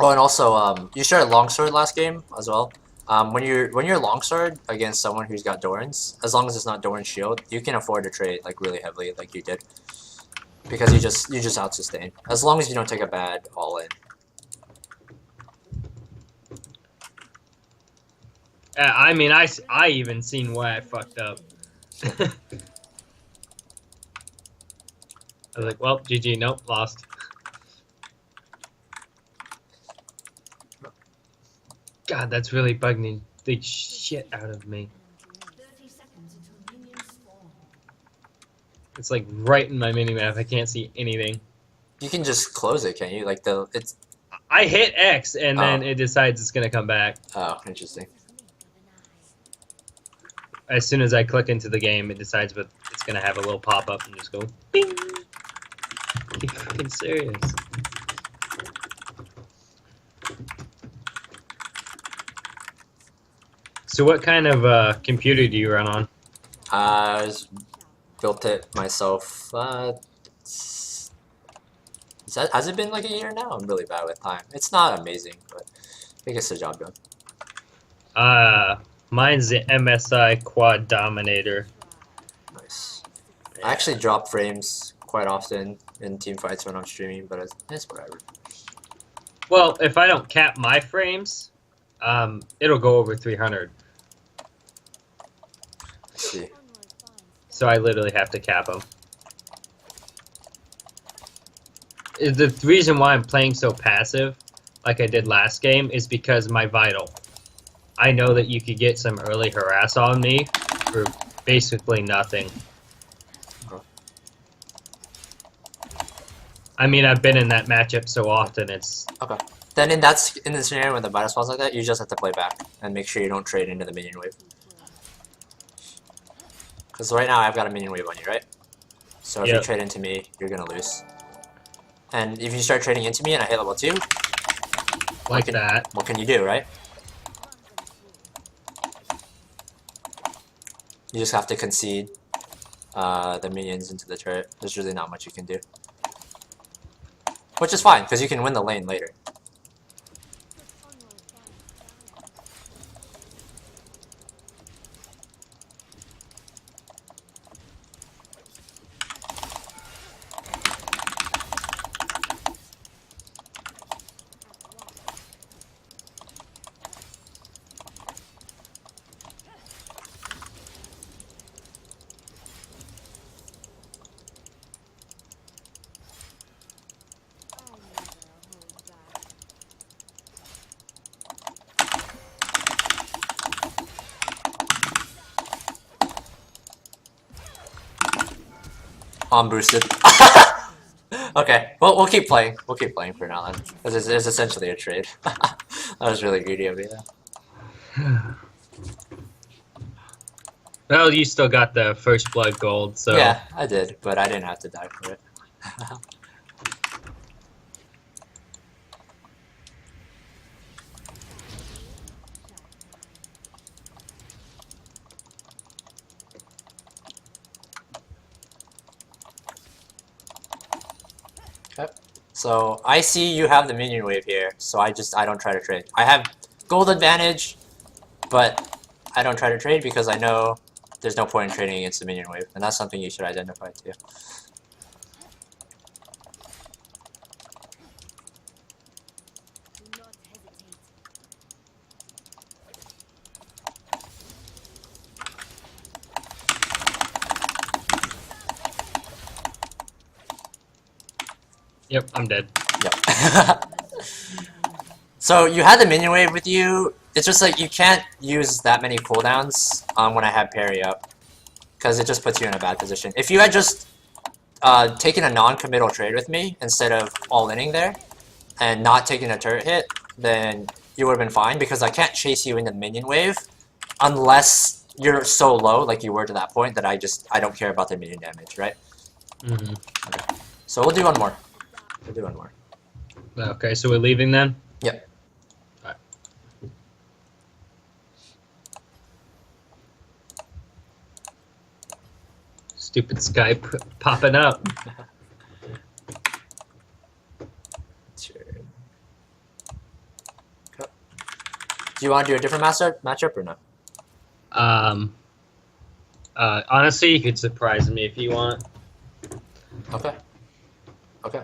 Oh, and also, you started longsword last game as well. When you're longsword against someone who's got Doran's, as long as it's not Doran's shield, you can afford to trade like really heavily, like you did, because you just out sustain. As long as you don't take a bad all in. I mean, I even seen why I fucked up. I was like, well, GG, nope, lost. God, that's really bugging the shit out of me. It's like right in my minimap. I can't see anything. You can just close it, can't you? Like it's. I hit X and then it decides it's gonna come back. Oh, interesting. As soon as I click into the game, it decides what it's gonna have a little pop up and just go bing. Are you fucking serious? So what kind of computer do you run on? I just built it myself. Has it been like a year now? I'm really bad with time. It's not amazing, but it gets the job done. Mine's the MSI Quad Dominator. Nice. I actually drop frames quite often in team fights when I'm streaming, but it's whatever. Well, if I don't cap my frames, it'll go over 300. I see. So I literally have to cap them. The reason why I'm playing so passive, like I did last game, is because my vital. I know that you could get some early harass on me for basically nothing. I mean, I've been in that matchup so often, it's... Okay. Then in the scenario when the vital spawns like that, you just have to play back and make sure you don't trade into the minion wave. Because right now I've got a minion wave on you, right? So if you trade into me, you're gonna lose. And if you start trading into me and I hit level 2... Like that. What can you do, right? You just have to concede the minions into the turret. There's really not much you can do. Which is fine, because you can win the lane later. I'm boosted. Okay, well, we'll keep playing. We'll keep playing for now then. Because it's essentially a trade. That was really greedy of me, though. Well, you still got the first blood gold, so... Yeah, I did, but I didn't have to die for it. Okay. So I see you have the minion wave here, so I don't try to trade. I have gold advantage, but I don't try to trade because I know there's no point in trading against the minion wave, and that's something you should identify too. Yep, I'm dead. Yep. So you had the minion wave with you. It's just like you can't use that many cooldowns when I have parry up, because it just puts you in a bad position. If you had just taken a non-committal trade with me instead of all-inning there, and not taking a turret hit, then you would have been fine, because I can't chase you into minion wave unless you're so low, like you were to that point, that I don't care about the minion damage, right? Mm-hmm. Okay. So we'll do one more. We'll do one more. Okay, so we're leaving then? Yep. Alright. Stupid Skype popping up. Do you want to do a different matchup or no? Honestly, you could surprise me if you want. Okay. Okay.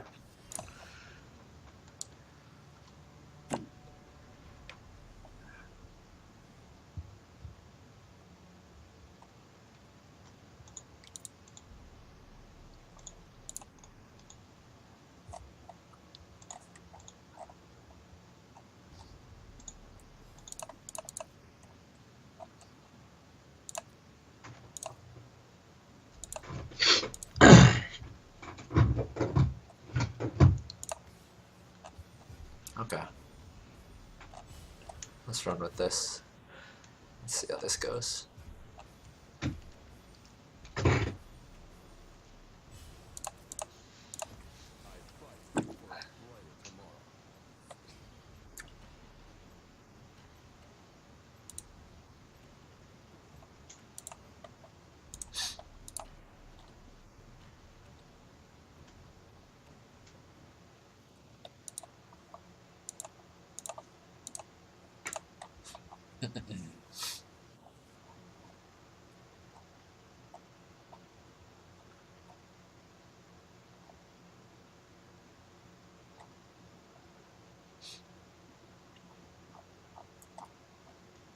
Okay. Let's run with this. Let's see how this goes.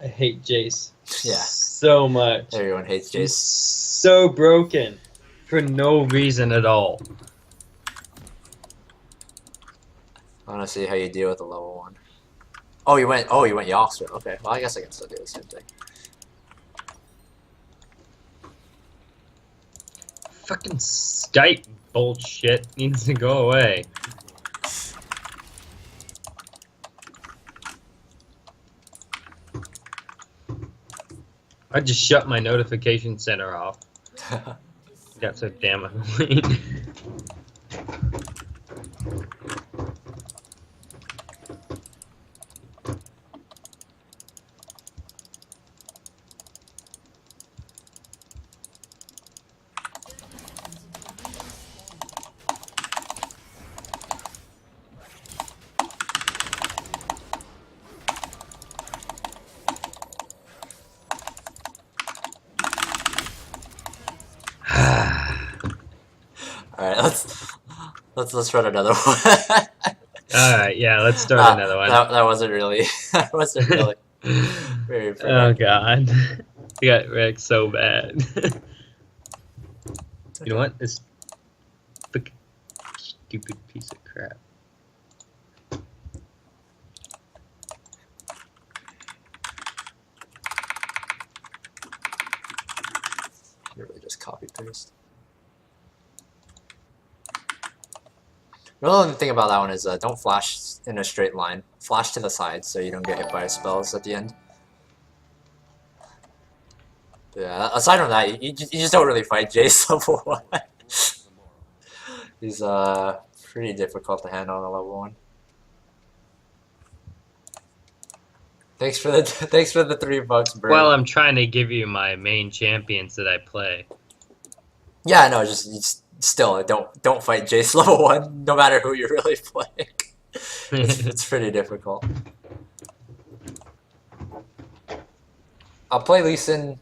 I hate Jace. Yeah. So much. Everyone hates He's Jace. so broken. For no reason at all. I want to see how you deal with the level 1. Oh, you went Yoxer. Okay, well, I guess I can still do the same thing. Fucking Skype bullshit needs to go away. I just shut my notification center off. Got so damn annoying. Alright, let's run another one. Alright, yeah, let's start another one. That wasn't really that wasn't really very Oh god. I got wrecked so bad. You know what? This fucking stupid piece of crap. Really just copy paste. The only thing about that one is don't flash in a straight line. Flash to the side so you don't get hit by spells at the end. But yeah, aside from that, you just don't really fight Jace level 1. He's pretty difficult to handle on a level 1. Thanks for the $3, bro. Well, I'm trying to give you my main champions that I play. Yeah, no, just still don't fight Jace level 1, no matter who you're really playing. It's pretty difficult. I'll play Lee Sin.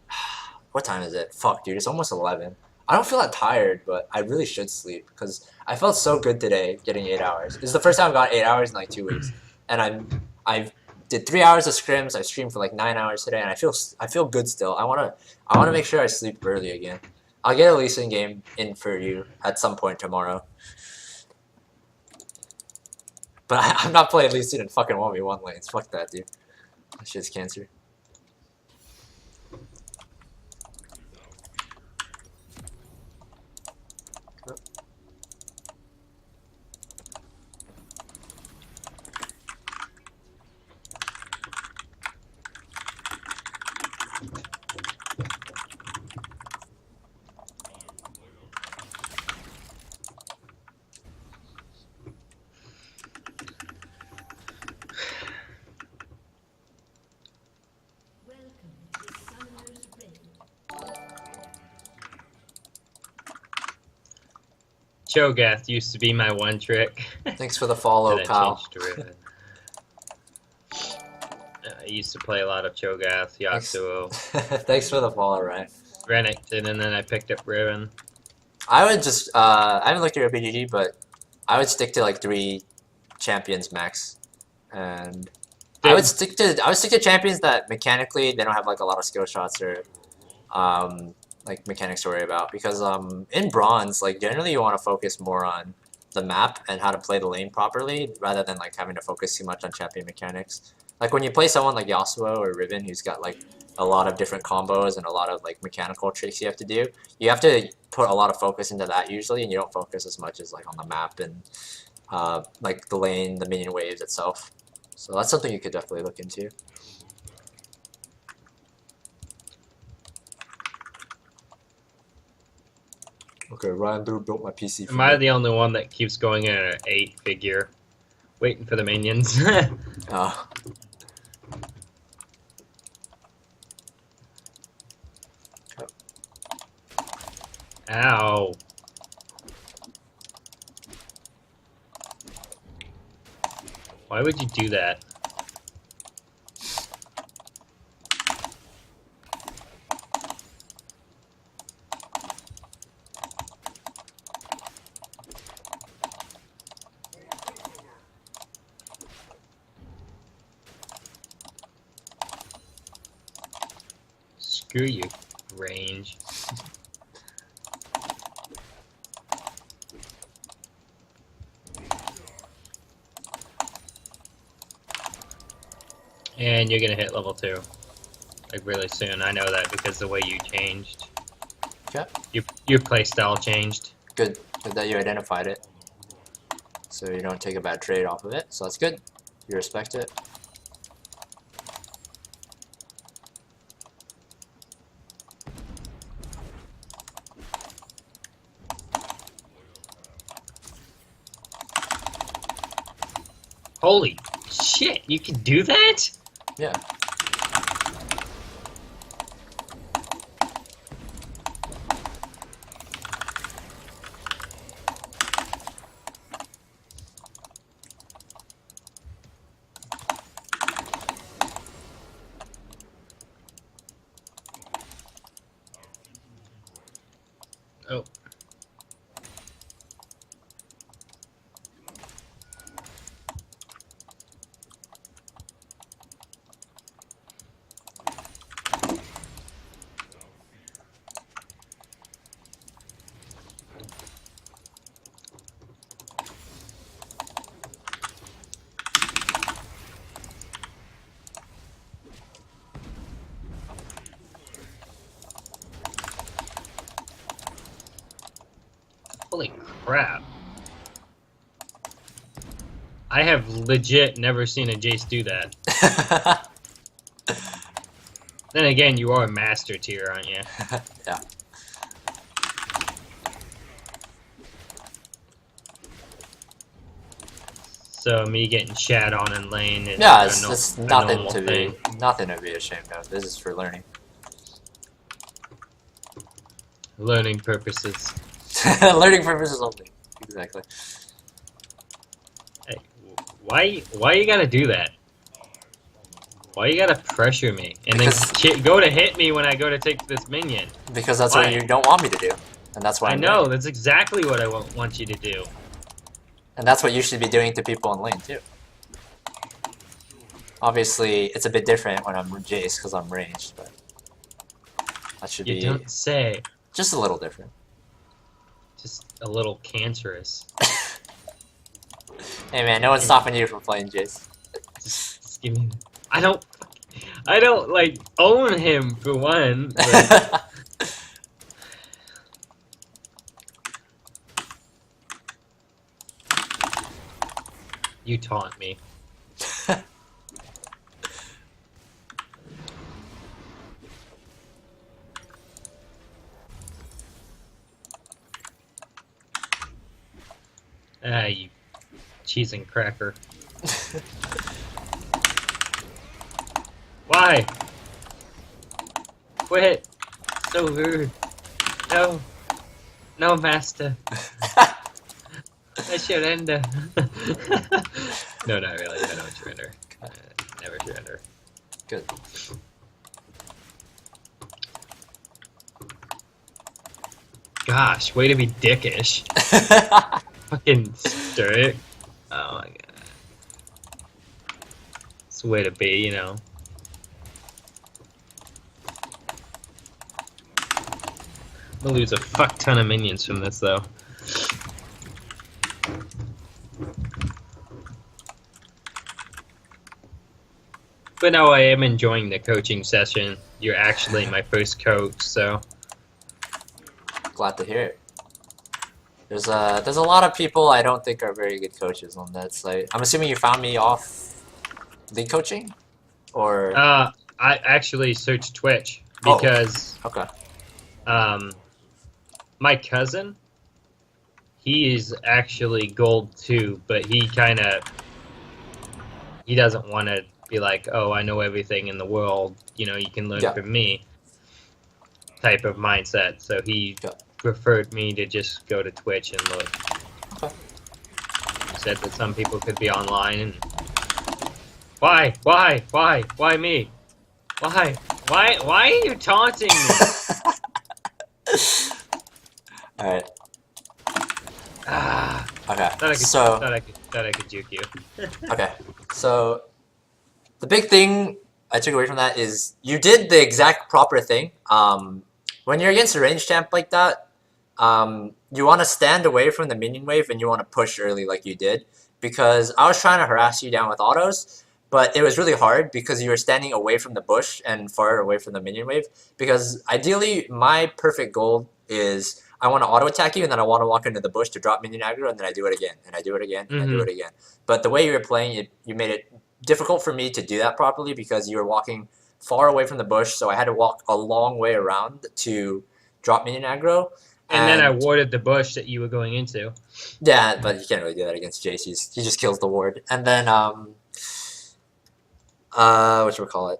What time is it? Fuck, dude, it's almost 11. I don't feel that tired, but I really should sleep because I felt so good today getting 8 hours. This is the first time I've got 8 hours in like 2 weeks, and I've did 3 hours of scrims. I streamed for like 9 hours today, and I feel good still. I wanna make sure I sleep early again. I'll get a Lee Sin game in for you at some point tomorrow. But I'm not playing Lee Sin in fucking 1v1 lanes. Fuck that, dude. That shit's cancer. Cho'Gath used to be my one trick. Thanks for the follow, Kyle. I used to play a lot of Cho'Gath, Yasuo, Thanks for the follow, Ryan. Renekton, and then I picked up Riven. I would just, I haven't looked at your BGG, but I would stick to like 3 champions max. And I would stick to champions that mechanically they don't have like a lot of skill shots or like mechanics to worry about, because in bronze, like generally you want to focus more on the map and how to play the lane properly rather than like having to focus too much on champion mechanics. Like when you play someone like Yasuo or Riven who's got like a lot of different combos and a lot of like mechanical tricks you have to put a lot of focus into that usually, and you don't focus as much as like on the map and like the lane, the minion waves itself. So that's something you could definitely look into. Okay, Ryan built my PC. Am I the only one that keeps going in an 8-figure, waiting for the minions? Oh. Ow. Why would you do that? Screw you, range. And you're gonna hit level 2. Like really soon. I know that because the way you changed. Okay. Your playstyle changed. Good that you identified it. So you don't take a bad trade off of it. So that's good. You respect it. Holy shit, you can do that? Yeah. Oh. Holy crap. I have legit never seen a Jace do that. Then again, you are a master tier, aren't you? Yeah. So me getting shat on in lane is Yeah, it's nothing normal to thing. nothing to be ashamed of. This is for learning. Learning purposes. Learning purposes only. Exactly. Hey, why you gotta do that? Why you gotta pressure me and then go to hit me when I go to take this minion? Because that's what you don't want me to do, and that's why I know that's exactly what I want you to do. And that's what you should be doing to people in lane too. Obviously, it's a bit different when I'm Jace because I'm ranged, but that should be. You don't say. Just a little different. Just a little cancerous. Hey man, no one's stopping you from playing Jace. Just give me. I don't like own him for one. But you taunt me. Ah, you cheese and cracker. Why? Quit. So rude. No. No, master. I surrender. No, not really. I don't surrender. Never surrender. Good. Gosh, way to be dickish. Fucking stir it. Oh my god. It's a way to be, you know. I'm gonna lose a fuck ton of minions from this, though. But no, I am enjoying the coaching session. You're actually my first coach, so. Glad to hear it. There's a lot of people I don't think are very good coaches on that site. I'm assuming you found me off league coaching, or I actually searched Twitch because okay. My cousin, he is actually gold too, but he doesn't want to be like, oh, I know everything in the world. You know, you can learn from me. Type of mindset. So he preferred me to just go to Twitch and look. Okay. Said that some people could be online and why me? Why are you taunting me? All right. Ah. Okay. Thought I could juke you. Okay. So the big thing I took away from that is you did the exact proper thing. When you're against a range champ like that, you want to stand away from the minion wave and you want to push early like you did. Because I was trying to harass you down with autos, but it was really hard because you were standing away from the bush and far away from the minion wave. Because ideally, my perfect goal is I want to auto attack you and then I want to walk into the bush to drop minion aggro and then I do it again and I do it again and I do it again. But the way you were playing it, you made it difficult for me to do that properly because you were walking far away from the bush, so I had to walk a long way around to drop minion aggro. And then I warded the bush that you were going into. Yeah, but you can't really do that against Jace. He just kills the ward. And then whatchamacallit?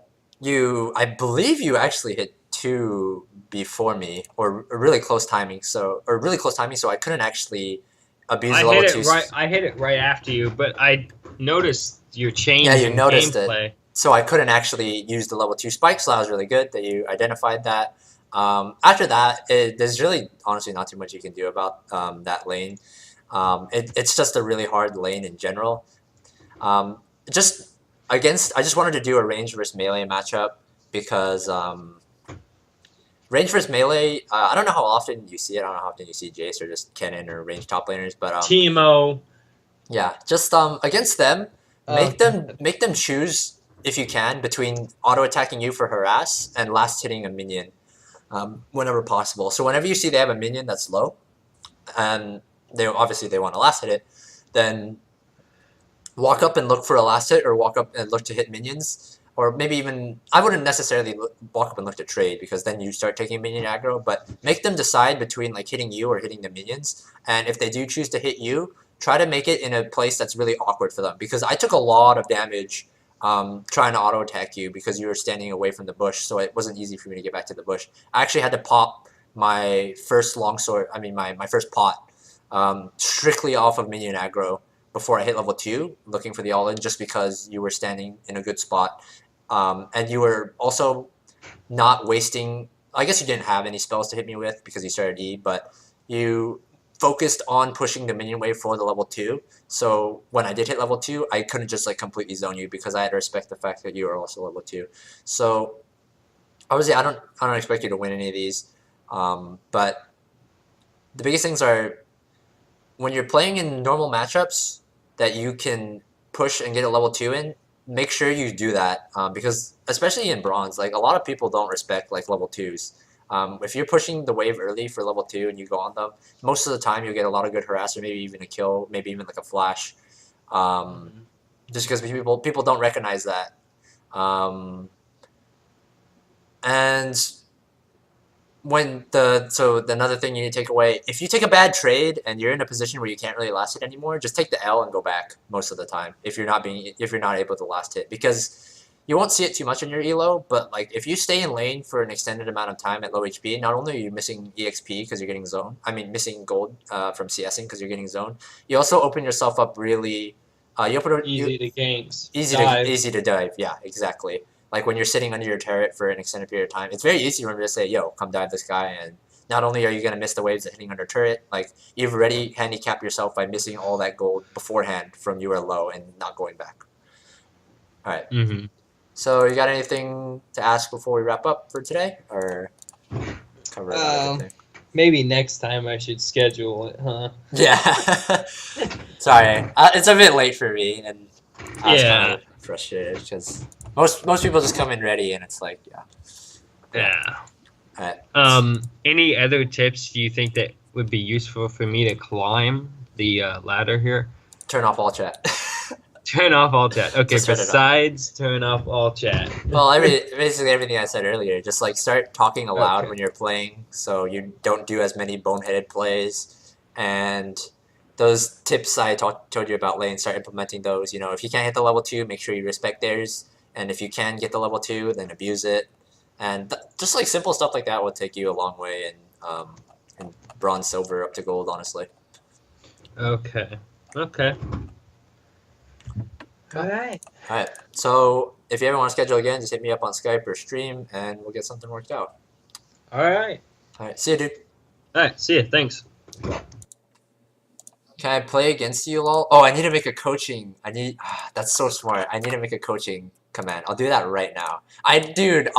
I believe you actually hit 2 before me, or really close timing. So I couldn't actually abuse the level 2. I hit it right after you, but I noticed your change. Yeah, you noticed gameplay. it. So I couldn't actually use the level 2 spike, so that was really good that you identified that. After that, there's really honestly not too much you can do about that lane. It's just a really hard lane in general. I just wanted to do a range versus melee matchup because range versus melee, I don't know how often you see it. I don't know how often you see Jace or just Kennen or range top laners, but Teemo. Yeah, just against them, make them choose if you can between auto attacking you for harass and last hitting a minion, whenever possible. So whenever you see they have a minion that's low, and they want to last hit it, then walk up and look for a last hit, or walk up and look to hit minions, or maybe even I wouldn't necessarily walk up and look to trade because then you start taking minion aggro. But make them decide between like hitting you or hitting the minions, and if they do choose to hit you, try to make it in a place that's really awkward for them, because I took a lot of damage trying to auto attack you because you were standing away from the bush, so it wasn't easy for me to get back to the bush. I actually had to pop my first longsword, my first pot, strictly off of minion aggro before I hit level 2, looking for the all-in, just because you were standing in a good spot. And you were also not wasting, I guess you didn't have any spells to hit me with because you started E, but you focused on pushing the minion wave for the level 2. So when I did hit level 2, I couldn't just like completely zone you because I had to respect the fact that you were also level 2. So obviously I don't expect you to win any of these. But the biggest things are when you're playing in normal matchups, that you can push and get a level 2 in, make sure you do that, because especially in bronze, like a lot of people don't respect like level 2s. If you're pushing the wave early for level 2 and you go on them, most of the time you'll get a lot of good harass or maybe even a kill, maybe even like a flash, just because people don't recognize that. And another thing you need to take away, if you take a bad trade and you're in a position where you can't really last hit anymore, just take the L and go back most of the time if you're not able to last hit, because you won't see it too much in your elo, but like if you stay in lane for an extended amount of time at low HP, not only are you missing EXP because you're getting zone, missing gold from CSing because you're getting zone, you also open yourself up really Easy to ganks. Easy to dive. Yeah, exactly. Like when you're sitting under your turret for an extended period of time, it's very easy for me to say, yo, come dive this guy, and not only are you going to miss the waves of hitting under turret, like you've already handicapped yourself by missing all that gold beforehand from you were low and not going back. All right. So you got anything to ask before we wrap up for today, or cover everything? Maybe next time I should schedule it, huh? Yeah. Sorry, it's a bit late for me, and I was kind of frustrated because most people just come in ready, and it's like, Yeah. Alright. Any other tips you think that would be useful for me to climb the ladder here? Turn off all chat. Turn off all chat. Okay, Just turn it besides turn off all chat. Well, basically everything I said earlier. Just like start talking aloud when you're playing, so you don't do as many boneheaded plays. And those tips I told you about lane, start implementing those. You know, if you can't hit the level 2, make sure you respect theirs. And if you can get the level 2, then abuse it. And just like simple stuff like that will take you a long way in bronze, silver, up to gold, honestly. Okay. Alright. Alright, so if you ever want to schedule again, just hit me up on Skype or stream, and we'll get something worked out. Alright. Alright, see you, dude. Alright, see ya. Thanks. Can I play against you, lol? Oh, I need to make a coaching. That's so smart. I need to make a coaching command. I'll do that right now. Dude,